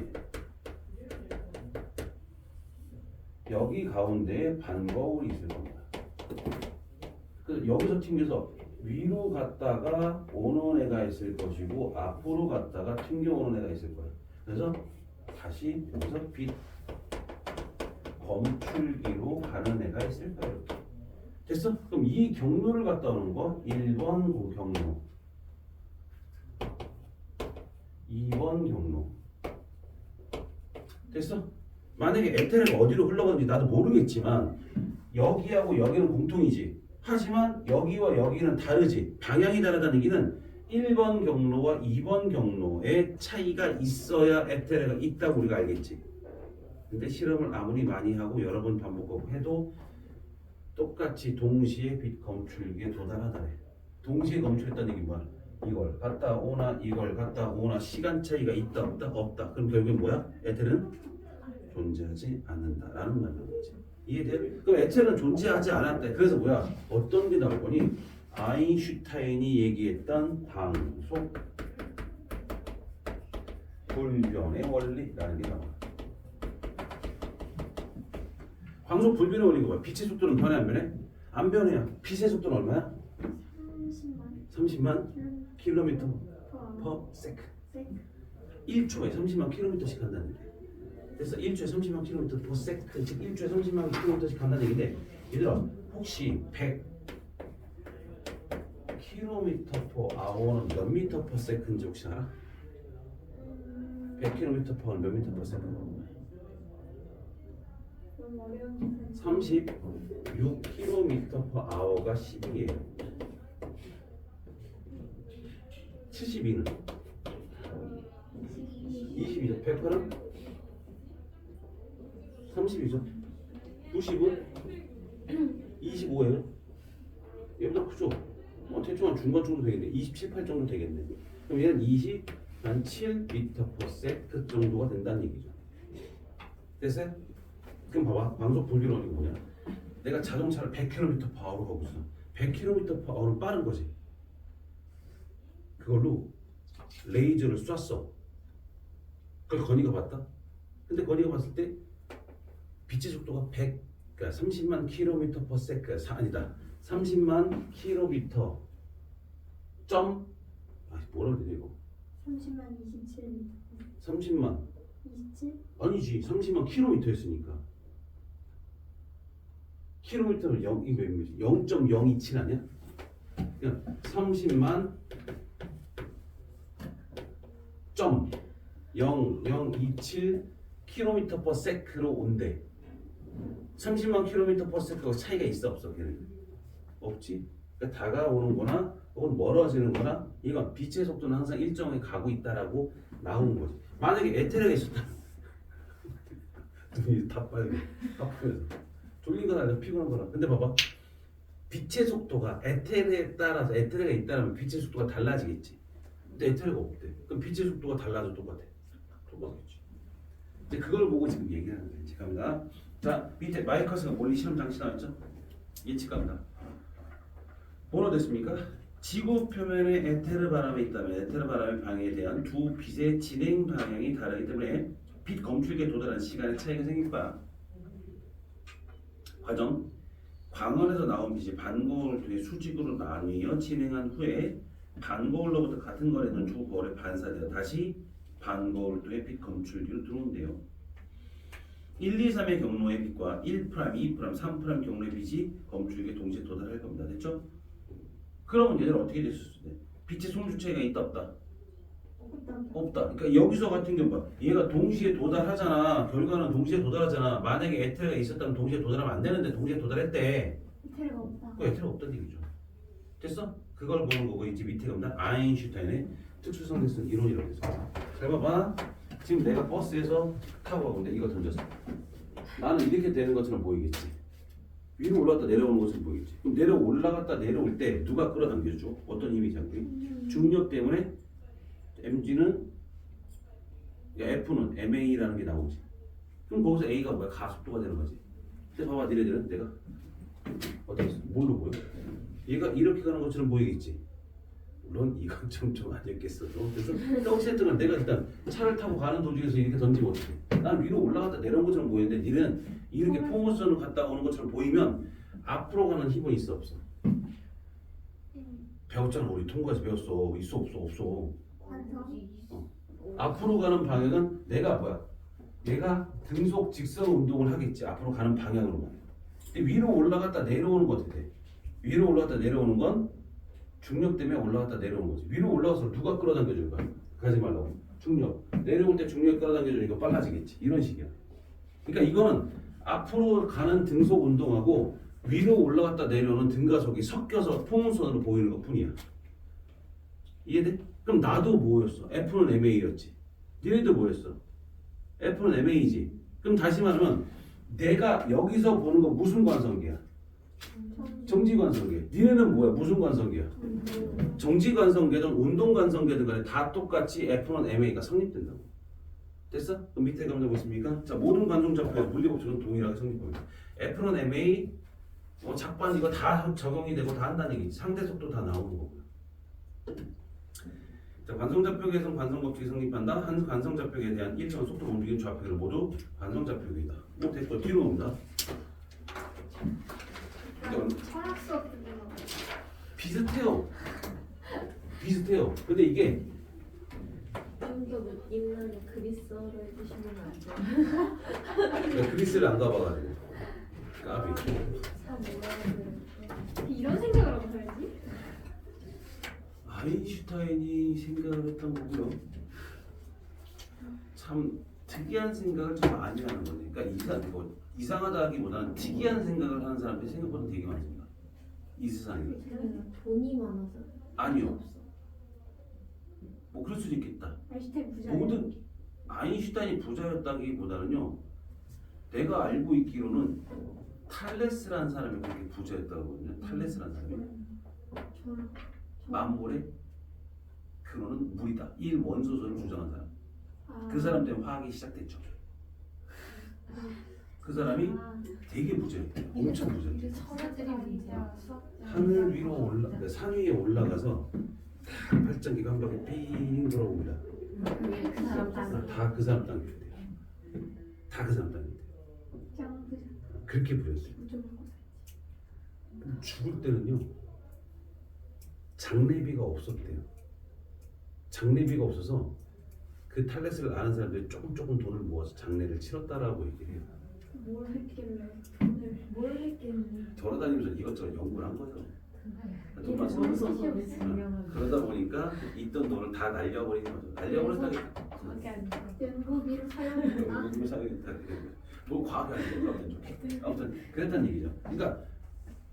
S1: 여기 가운데에 반거울이 있을 겁니다. 그래서 여기서 튕겨서 위로 갔다가 오는 애가 있을 것이고 앞으로 갔다가 튕겨오는 애가 있을 거야. 그래서 다시 여기서 빛 검출기로 가는 애가 있을 거야. 이렇게. 됐어? 그럼 이 경로를 갔다 오는 거 1번 경로 2번 경로 됐어? 만약에 에테르가 어디로 흘러가는지 나도 모르겠지만 여기하고 여기는 공통이지. 하지만 여기와 여기는 다르지. 방향이 다르다는 얘기는 1번 경로와 2번 경로의 차이가 있어야 에테르가 있다고 우리가 알겠지. 근데 실험을 아무리 많이 하고 여러 번 반복하고 해도 똑같이 동시에 빛 검출기에 도달하다래. 동시에 검출했다는 얘기 뭐야? 이걸 갔다 오나 이걸 갔다 오나 시간 차이가 있다 없다? 없다. 그럼 결국엔 뭐야? 에테르는 존재하지 않는다라는 말인 거지. 이해돼? 그럼 에테르는 존재하지 않았대. 그래서 뭐야? 어떤 게 나올 거니? 아인슈타인이 얘기했던 광속 불변의 원리라는 게 나와. 광속 불변의 원리가 뭐야? 빛의 속도는 변해 안 변해? 안 변해요. 빛의 속도는 얼마야? 30만 킬로미터 per second. 1초에 30만 킬로미터씩 간다는 얘기야. 그래서 1초에 30만 킬로미터 per second, 즉 1초에 30만 킬로미터씩 간다는 얘기인데 얘들아 혹시 100 킬로미터 per hour는 몇 미터 per second인지 혹시 알아? 100 킬로미터 per 몇 미터 per second?
S2: 너무 어려운
S1: 36km/h가 10이에요. 72는 20이죠. 100g은 30이죠. 90은 25예요. 얘보다 크죠? 대충 한 중간 정도 되겠네. 27, 8 정도 되겠네. 그럼 얘는 27m/s 정도가 된다는 얘기죠. 됐어요? 그럼 봐봐. 광속 불균형이 뭐냐? 내가 자동차를 100km/h로 가고 있어. 100km/h는 빠른 거지. 그걸로 레이저를 쐈어. 그걸 건이가 봤다. 근데 건이가 봤을 때 빛의 속도가 그러니까 30만 km/s 아니다. 30만 km 뭐라 그래야 돼 이거?
S2: 30만 27m
S1: 30만
S2: 27?
S1: 아니지 30만 km였으니까 km는 0 이거 0.027 아니야? 그냥 30만 0.0027 km/s로 온대. 30만 km/s가 차이가 있어 없어? 걔는 없지. 그러니까 다가오는 거나 혹은 멀어지는 거나 이건 빛의 속도는 항상 일정에 가고 있다라고 나오는 거지. 만약에 에테르가 있었다. 눈이 다 빨개. 아프면서 졸린 건 아니라 피곤한 거라. 근데 봐봐. 빛의 속도가 에테르에 따라서 에테르가 있다면 빛의 속도가 달라지겠지. 근데 에테르가 없대. 그럼 빛의 속도가 달라져 똑같아. 똑같겠지. 이제 그걸 보고 지금 얘기하는 거예요. 예측합니다. 자 밑에 마이커스가 원리 실험 장치 나왔죠? 예측합니다. 뭐로 됐습니까? 지구 표면에 에테르 바람이 있다면 에테르 바람의 방해에 대한 두 빛의 진행 방향이 다르기 때문에 빛 검출기에 도달하는 시간의 차이가 생길 거야. 과정 광원에서 나온 빛이 반거울을 통해 수직으로 나뉘어 진행한 후에 반거울로부터 같은 거리에 있는 두 거울에 반사되어 다시 반거울을 통해 빛 검출기로 들어온대요. 1, 2, 3의 경로의 빛과 1', 2', 3' 경로의 빛이 검출기에 동시에 도달할 겁니다. 됐죠? 그러면 얘들 어떻게 됐을 수 있대? 빛의 송주 차이가 있다 없다? 없다. 그러니까 여기서 같은 경우 봐. 얘가 동시에 도달하잖아. 결과는 동시에 도달하잖아. 만약에 에테르가 있었다면 동시에 도달하면 안 되는데 동시에 도달했대.
S2: 에테르가 없다.
S1: 그 에테르가 없다는 얘기죠. 됐어? 그걸 보는 거고 이제 밑에 가면 아인슈타인의 특수성대성 이론이라고 해서 잘 봐봐. 지금 내가 버스에서 타고 가고 있는데 이거 던졌어. 나는 이렇게 되는 것처럼 보이겠지. 위로 올라갔다 내려오는 것처럼 보이겠지. 그럼 올라갔다 내려올 때 누가 끌어당겨줘? 어떤 힘이 작용해? 중력 때문에 mg는 F는 ma라는 게 나오지. 그럼 거기서 a가 뭐야? 가속도가 되는 거지. 근데 봐봐 니네들은 내가 어떻게 뭘로 보여? 얘가 이렇게 가는 것처럼 보이겠지. 물론 이건 좀 아니었겠어. 그래서 어쨌든 내가 일단 차를 타고 가는 도중에서 이렇게 던지면 어떡해? 난 위로 올라갔다 내려온 것처럼 보이는데 니는 이렇게 포모션을 갔다 오는 것처럼 보이면 앞으로 가는 힘은 있어 없어? 배웠잖아. 우리 통과해서 배웠어. 있어 없어? 없어. 앞으로 가는 방향은 내가 뭐야? 내가 등속 직선 운동을 하겠지. 앞으로 가는 방향으로만. 근데 위로 올라갔다 내려오는 거 어떻게 돼? 위로 올라갔다 내려오는 건 중력 때문에 올라갔다 내려오는 거지. 위로 올라가서 누가 끌어당겨줄 거야? 가지 말라고. 중력. 내려올 때 중력이 끌어당겨주니까 빨라지겠지. 이런 식이야. 그러니까 이거는 앞으로 가는 등속 운동하고 위로 올라갔다 내려오는 등가속이 섞여서 포문선으로 보이는 것 뿐이야. 이해돼? 그럼 나도 뭐였어? F는 MA였지. 니네도 뭐였어? F는 MA지. 그럼 다시 말하면 내가 여기서 보는 건 무슨 관성기야? 정지관성계. 니네는 뭐야? 무슨 관성계야? 정지관성계든 운동관성계든 간에 다 똑같이 F는 MA가 성립된다고. 됐어? 그럼 밑에 가면 보십니까? 자, 모든 관성좌표의 물리법칙은 동일하게 성립합니다. F는 MA, 작반 이거 다 적용이 되고 다 한다는 얘기지. 상대속도 다 나오는 거고요. 자, 관성좌표계에서는 관성법칙이 성립한다. 한 관성좌표계에 대한 일정 속도 움직이는 좌표계를 모두 관성좌표계이다. 됐고 뒤로 옵니다.
S2: 철학 수업 듣는 거.
S1: 비슷해요. 근데 이게
S4: 좀더 있는 그리스어로 해주시면 안 돼요?
S1: 내가 그리스를 안 가봐가지고 까비.
S4: 참 몰라요.
S2: 이런 생각을 하고 살지?
S1: 아인슈타인이 생각을 했던 거고요. 참 특이한 생각을 좀 많이 하는 거지. 그러니까 이상하다기보다는 특이한 생각을 하는 사람들이 생각보다 되게 많습니다. 이 세상에.
S4: 돈이 많아서.
S1: 아니요. 뭐 그럴 수도 있겠다.
S2: 아인슈타인 부자.
S1: 모든 아인슈타인이 부자였다기보다는요. 내가 알고 있기로는 탈레스라는 사람이 그렇게 부자였다고 하거든요. 탈레스라는 사람이
S2: 저랑
S1: 만물의 근원은 물이다. 이 원소설을 주장한 사람. 그 사람 때문에 화학이 시작됐죠. 그 사람이 되게 부자였대요. 엄청 부자였대요.
S2: 서자들이 문제야.
S1: 하늘 위로 그러니까 산 위에 올라가서 다 발전기가 한 바퀴 삥 돌아옵니다.
S2: 그 사람 다
S1: 다 그 사람 땅이 돼요. 다 그 사람 땅이 돼요.
S2: 짱 부자.
S1: 그렇게 부렸어요.
S2: 좀 하고
S1: 죽을 때는요. 장례비가 없었대요. 장례비가 없어서 그 탈레스를 아는 사람들이 조금 돈을 모아서 장례를 치렀다라고 얘기를 해요.
S2: 뭘 했길래 돈을
S4: 뭘 했겠니?
S1: 돌아다니면서 이것저것 연구를 한 거죠. 돈만
S2: 이게
S1: 써서
S2: 원소설이
S1: 그러다 보니까 있던 돈을 다 날려버리는 거죠. 날려버렸다니까.
S2: 그게 아니라 연구비를 사용했구나.
S1: 연구비 사용했다. 뭐 과학이 아니고 과학이 안 좋게. 아무튼 그랬다는 얘기죠. 그러니까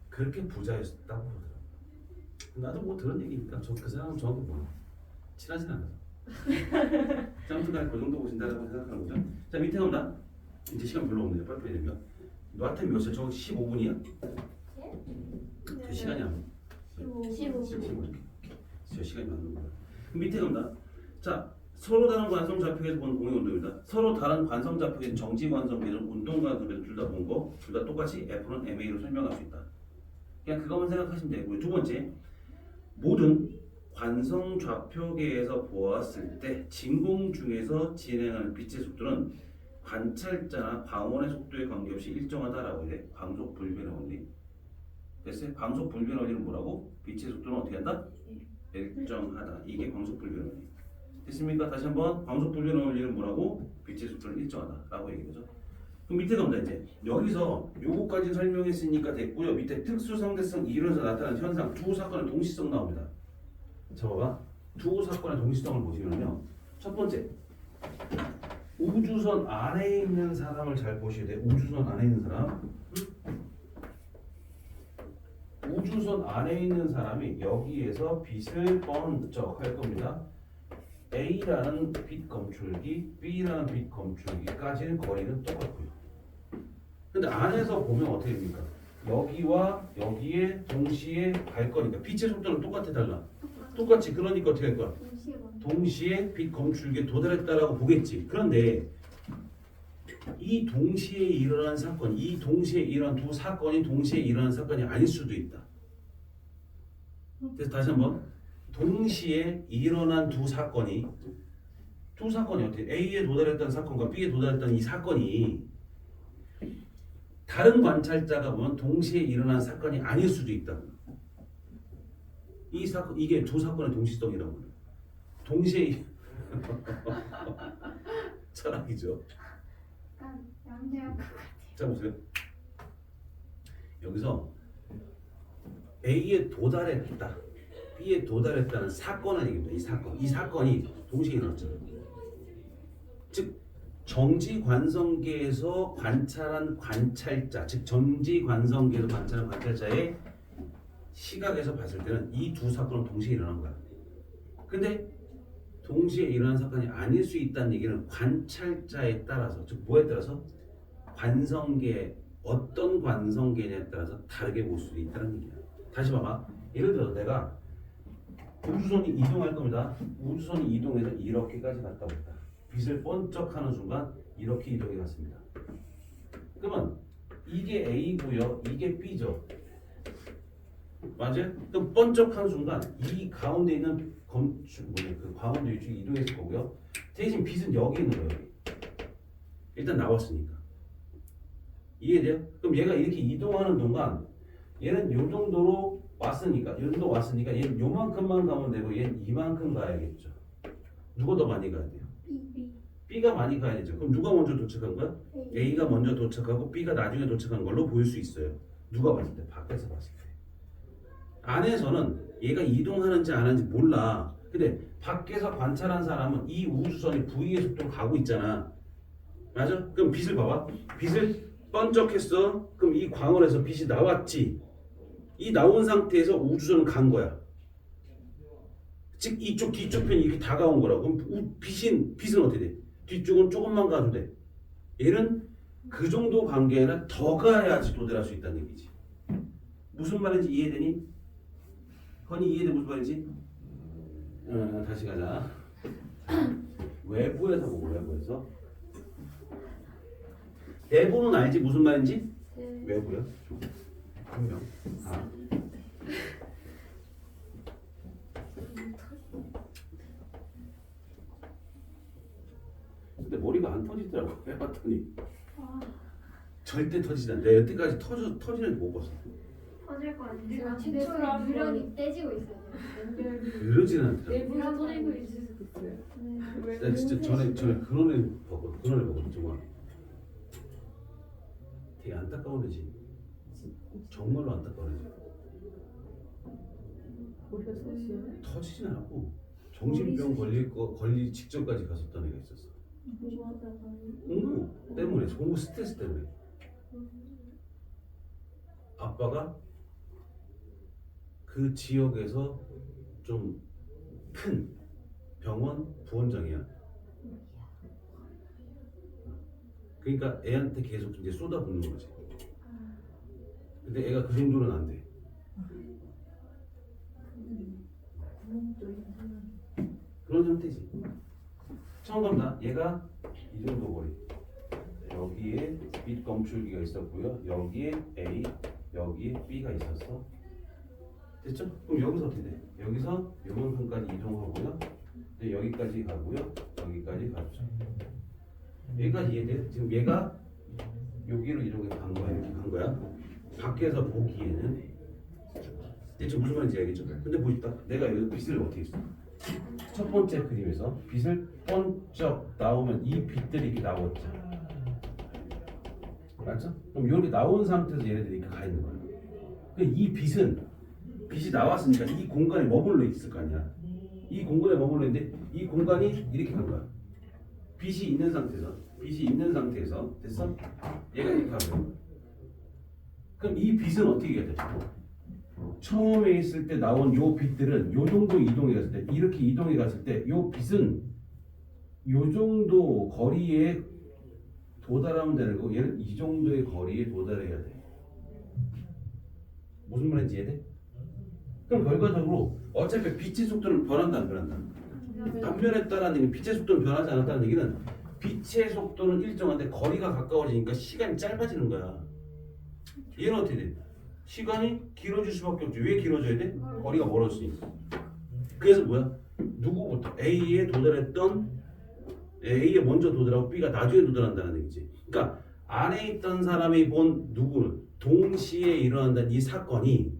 S1: 그렇게 부자였다고 그러더라고요. 나도 뭐 들은 얘기니까 그 사람은 저하고 뭐 친하진 않아서. 자, 아무튼 간에 그 정도 보신다고 생각하는 거죠. 자, 밑에 갑니다. 이제 시간 별로 없네요. 빨리빨리 되면. 너한테 몇 시야? 저 15분이야? 저 시간이 안
S2: 15.
S1: 15분. 저 시간이 맞는 거야. 그럼 밑에 갑니다. 자, 서로 다른 관성 좌표에서 보는 공의 운동입니다. 서로 다른 관성 좌표에는 정지 관성 계는 운동 관성 계는 둘 다 본 거, 둘 다 똑같이 F는 MA로 설명할 수 있다. 그냥 그것만 생각하시면 되고요. 두 번째, 모든 관성 좌표계에서 보았을 때 진공 중에서 진행하는 빛의 속도는 관찰자나 광원의 속도에 관계없이 일정하다라고 해. 광속 불변의 원리. 됐어요? 광속 불변의 원리는 뭐라고? 빛의 속도는 어떻게 한다? 일정하다. 이게 광속 불변의 원리. 됐습니까? 다시 한번 광속 불변의 원리는 뭐라고? 빛의 속도는 일정하다라고 얘기하죠. 그럼 밑에 갑니다. 이제 여기서 요거까지 설명했으니까 됐고요. 밑에 특수상대성 이론에서 나타나는 현상 두 사건의 동시성 나옵니다. 자 봐봐. 두 사건의 동시성을 보시면요. 첫 번째, 우주선 안에 있는 사람을 잘 보셔야 돼요. 우주선 안에 있는 사람. 우주선 안에 있는 사람이 여기에서 빛을 번쩍 할 겁니다. A라는 빛 검출기, B라는 빛 검출기까지는 거리는 똑같고요. 근데 안에서 보면 어떻게 됩니까? 여기와 여기에 동시에 갈 거니까 빛의 속도는 똑같아 달라. 똑같이. 그러니까 어떻게 할 거야? 동시에 빛 검출기에 도달했다라고 보겠지. 그런데 이 동시에 일어난 사건, 이 동시에 일어난 두 사건이 동시에 일어난 사건이 아닐 수도 있다. 그래서 다시 한번 동시에 일어난 두 사건이 어떻게 A에 도달했다는 사건과 B에 도달했다는 이 사건이 다른 관찰자가 보면 동시에 일어난 사건이 아닐 수도 있다. 이 사건 이게 두 사건의 동시성이라고 해요. 동시에 철학이죠.
S2: 약간 양재학 같아요.
S1: 자 보세요. 여기서 A에 도달했다, B에 도달했다는 사건을 얘기합니다. 이 사건이 동시에 일어났잖아요. 즉 정지관성계에서 관찰한 관찰자, 즉 정지관성계에서 관찰한 관찰자의 시각에서 봤을 때는 이 두 사건은 동시에 일어난 거야. 근데 동시에 일어난 사건이 아닐 수 있다는 얘기는 관찰자에 따라서, 즉 뭐에 따라서? 관성계, 어떤 관성계냐에 따라서 다르게 볼 수도 있다는 얘기야. 다시 봐봐. 예를 들어서 내가 우주선이 이동할 겁니다. 우주선이 이동해서 이렇게까지 갔다 왔다. 빛을 번쩍하는 순간 이렇게 이동해 갔습니다. 그러면 이게 A고요, 이게 B죠. 맞아요? 그럼 번쩍하는 순간 이 가운데 있는 그 광원도 이쪽에 이동했을 거고요. 대신 빛은 여기 있는 거예요. 일단 나왔으니까. 이해돼요? 그럼 얘가 이렇게 이동하는 동안 얘는 요 정도로 왔으니까, 요 정도 왔으니까 얘는 요만큼만 가면 되고 얘는 이만큼 가야겠죠. 누가 더 많이 가야 돼요? B가 많이 가야 되죠. 그럼 누가 먼저 도착한 거야? A가 먼저 도착하고 B가 나중에 도착한 걸로 보일 수 있어요. 누가 봤을 때? 밖에서 봤을 때. 안에서는 얘가 이동하는지 안 하는지 몰라. 근데 밖에서 관찰한 사람은 이 우주선이 V의 속도로 가고 있잖아. 맞아? 그럼 빛을 봐봐. 빛을 번쩍했어. 그럼 이 광원에서 빛이 나왔지. 이 나온 상태에서 우주선은 간 거야. 즉 이쪽 뒤쪽 편이 이렇게 다가온 거라고. 그럼 빛은 어떻게 돼? 뒤쪽은 조금만 가도 돼. 얘는 그 정도 관계나 더 가야지 도달할 수 있다는 얘기지. 무슨 말인지 이해되니? 허니 이해돼 무슨 말인지? 다시 가자. 외부에서 보고 외부에서. 내부는 알지 무슨 말인지?
S2: 네.
S1: 외부요. 분명. 아. 근데 머리가 안 터지더라고. 해봤더니 절대 터지지 않아. 내가 여태까지 터지는지 못 봤어.
S3: 터질 거 아니에요?
S4: 제가
S2: 최초로
S4: 최초로
S2: 한번-
S4: 유령이 떼지고 있어요.
S1: 그러지는 않더라고.
S2: 내부에서 터지고 있을 수도 있어요. 왜?
S1: 나 진짜 전에 그런 애 봤거든. 그런 애 봤거든. 정말 되게 안타까운 애지. 정말로 안타까운 애지.
S2: 머리가 터지요?
S1: 터지진 않았고 정신병 걸리 직전까지 갔었던 애가 있었어.
S2: 공부하다가
S1: 공부 때문에, 공부 스트레스 때문에. 아빠가 그 지역에서 좀 큰 병원 부원장이야. 그러니까 애한테 계속 이제 쏟아붓는 거지. 근데 애가 그 정도는 안 돼. 그런 형태지. 처음 갑니다. 얘가 이 정도 거리. 여기에 빛 검출기가 있었고요. 여기에 A, 여기에 B가 있었어. 됐죠? 그럼 여기서 어떻게 돼? 여기서 요만큼까지 이동하고요. 이제 여기까지 가고요. 여기까지 갔죠. 여기까지 이해돼? 지금 얘가 여기로 이렇게 간 거야. 이렇게 간 거야. 밖에서 보기에는 대체 무슨 말인지 알겠죠? 근데 보십시다. 내가 여기서 빛을 어떻게 했어? 첫 번째 그림에서 빛을 번쩍 나오면 이 빛들이 이렇게 나왔죠. 맞죠? 그럼 이렇게 나온 상태에서 얘네들이 이렇게 가 있는 거야. 그러니까 이 빛이 나왔으니까 이 공간에 머물러 있을 거 아니야. 이 공간에 머물러 있는데 이 공간이 이렇게 간 거야. 빛이 있는 상태에서 됐어? 얘가 이렇게 가고요. 그럼 이 빛은 어떻게 해야 돼? 처음에 있을 때 나온 요 빛들은 요 정도 이동해 갔을 때 이렇게 이동해 갔을 때 요 빛은 요 정도 거리에 도달하면 되고 얘는 이 정도의 거리에 도달해야 돼. 무슨 말인지 이해돼? 그럼 결과적으로 어차피 빛의 속도는 변한다 안 변한다? 안 변했다는 얘기는 빛의 속도는 변하지 않았다는 얘기는 빛의 속도는 일정한데 거리가 가까워지니까 시간이 짧아지는 거야. 얘는 어떻게 돼? 시간이 길어질 수밖에 없지. 왜 길어져야 돼? 거리가 멀어지니까. 그래서 뭐야? 누구부터 A에 도달했던 A에 먼저 도달하고 B가 나중에 도달한다는 얘기지. 그러니까 안에 있던 사람이 본 누구는 동시에 일어난다는 이 사건이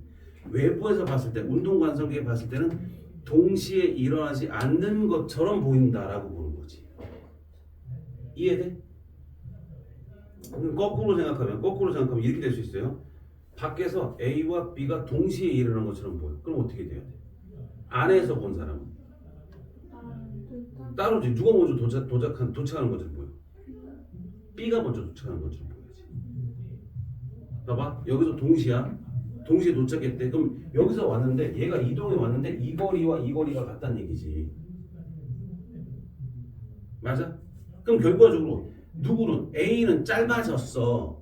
S1: 외부에서 봤을 때 운동관성계에 봤을 때는 동시에 일어나지 않는 것처럼 보인다라고 보는 거지. 이해돼? 거꾸로 생각하면 이렇게 될 수 있어요. 밖에서 A와 B가 동시에 일어난 것처럼 보여. 그럼 어떻게 돼야 돼? 안에서 본 사람은 따로지. 누가 먼저 도착하는 것처럼 보여. B가 먼저 도착하는 것처럼 보여야지. 봐봐. 여기서 동시에 도착했대. 그럼 여기서 왔는데 얘가 이동해 왔는데 이 거리와 이 거리가 같다는 얘기지. 맞아? 그럼 결과적으로 누구는 A는 짧아졌어.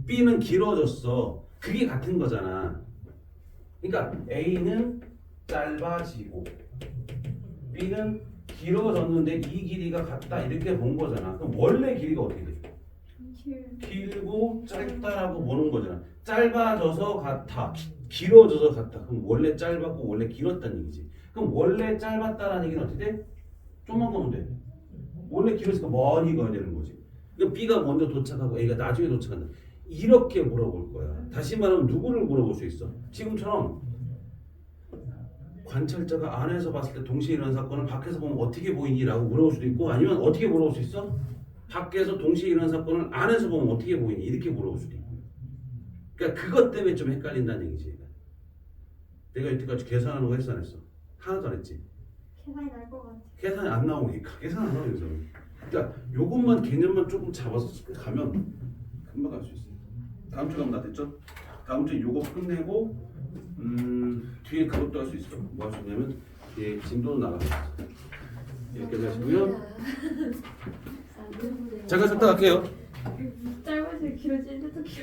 S1: B는 길어졌어. 그게 같은 거잖아. 그러니까 A는 짧아지고 B는 길어졌는데 이 길이가 같다 이렇게 본 거잖아. 그럼 원래 길이가 어떻게 돼? 길고 짧다라고 보는 거잖아. 짧아져서 같아, 길어져서 같다. 그럼 원래 짧았고 원래 길었다는 얘기지. 그럼 원래 짧았다라는 얘기는 어떻게 돼? 좀만 가면 돼. 원래 길었으니까 많이 가야 되는 거지. 그러니까 B가 먼저 도착하고 A가 나중에 도착한다. 이렇게 물어볼 거야. 다시 말하면 누구를 물어볼 수 있어? 지금처럼 관찰자가 안에서 봤을 때 동시에 일어난 사건을 밖에서 보면 어떻게 보이니? 라고 물어볼 수도 있고 아니면 어떻게 물어볼 수 있어? 밖에서 동시에 일어난 사건을 안에서 보면 어떻게 보이니? 이렇게 물어볼 수도 있고. 그러니까 그것 때문에 좀 헷갈린다는 얘기지. 내가 이때까지 계산하는 거 했어 안 했어? 하나도 안 했지?
S3: 계산이 날 것 같아.
S1: 계산이 안 나오니까 계산 안 나오죠. 그러니까 요것만 개념만 조금 잡아서 가면 금방 갈 수 있어요. 다음 주에 가면 다 됐죠? 다음 주에 요거 끝내고 뒤에 그것도 할 수 있어. 뭐 할 수 있냐면 뒤에 진도는 나가고 있어. 여기까지 하시고요. 잠깐 갔다 갈게요.
S2: 짧아서 길어지는데도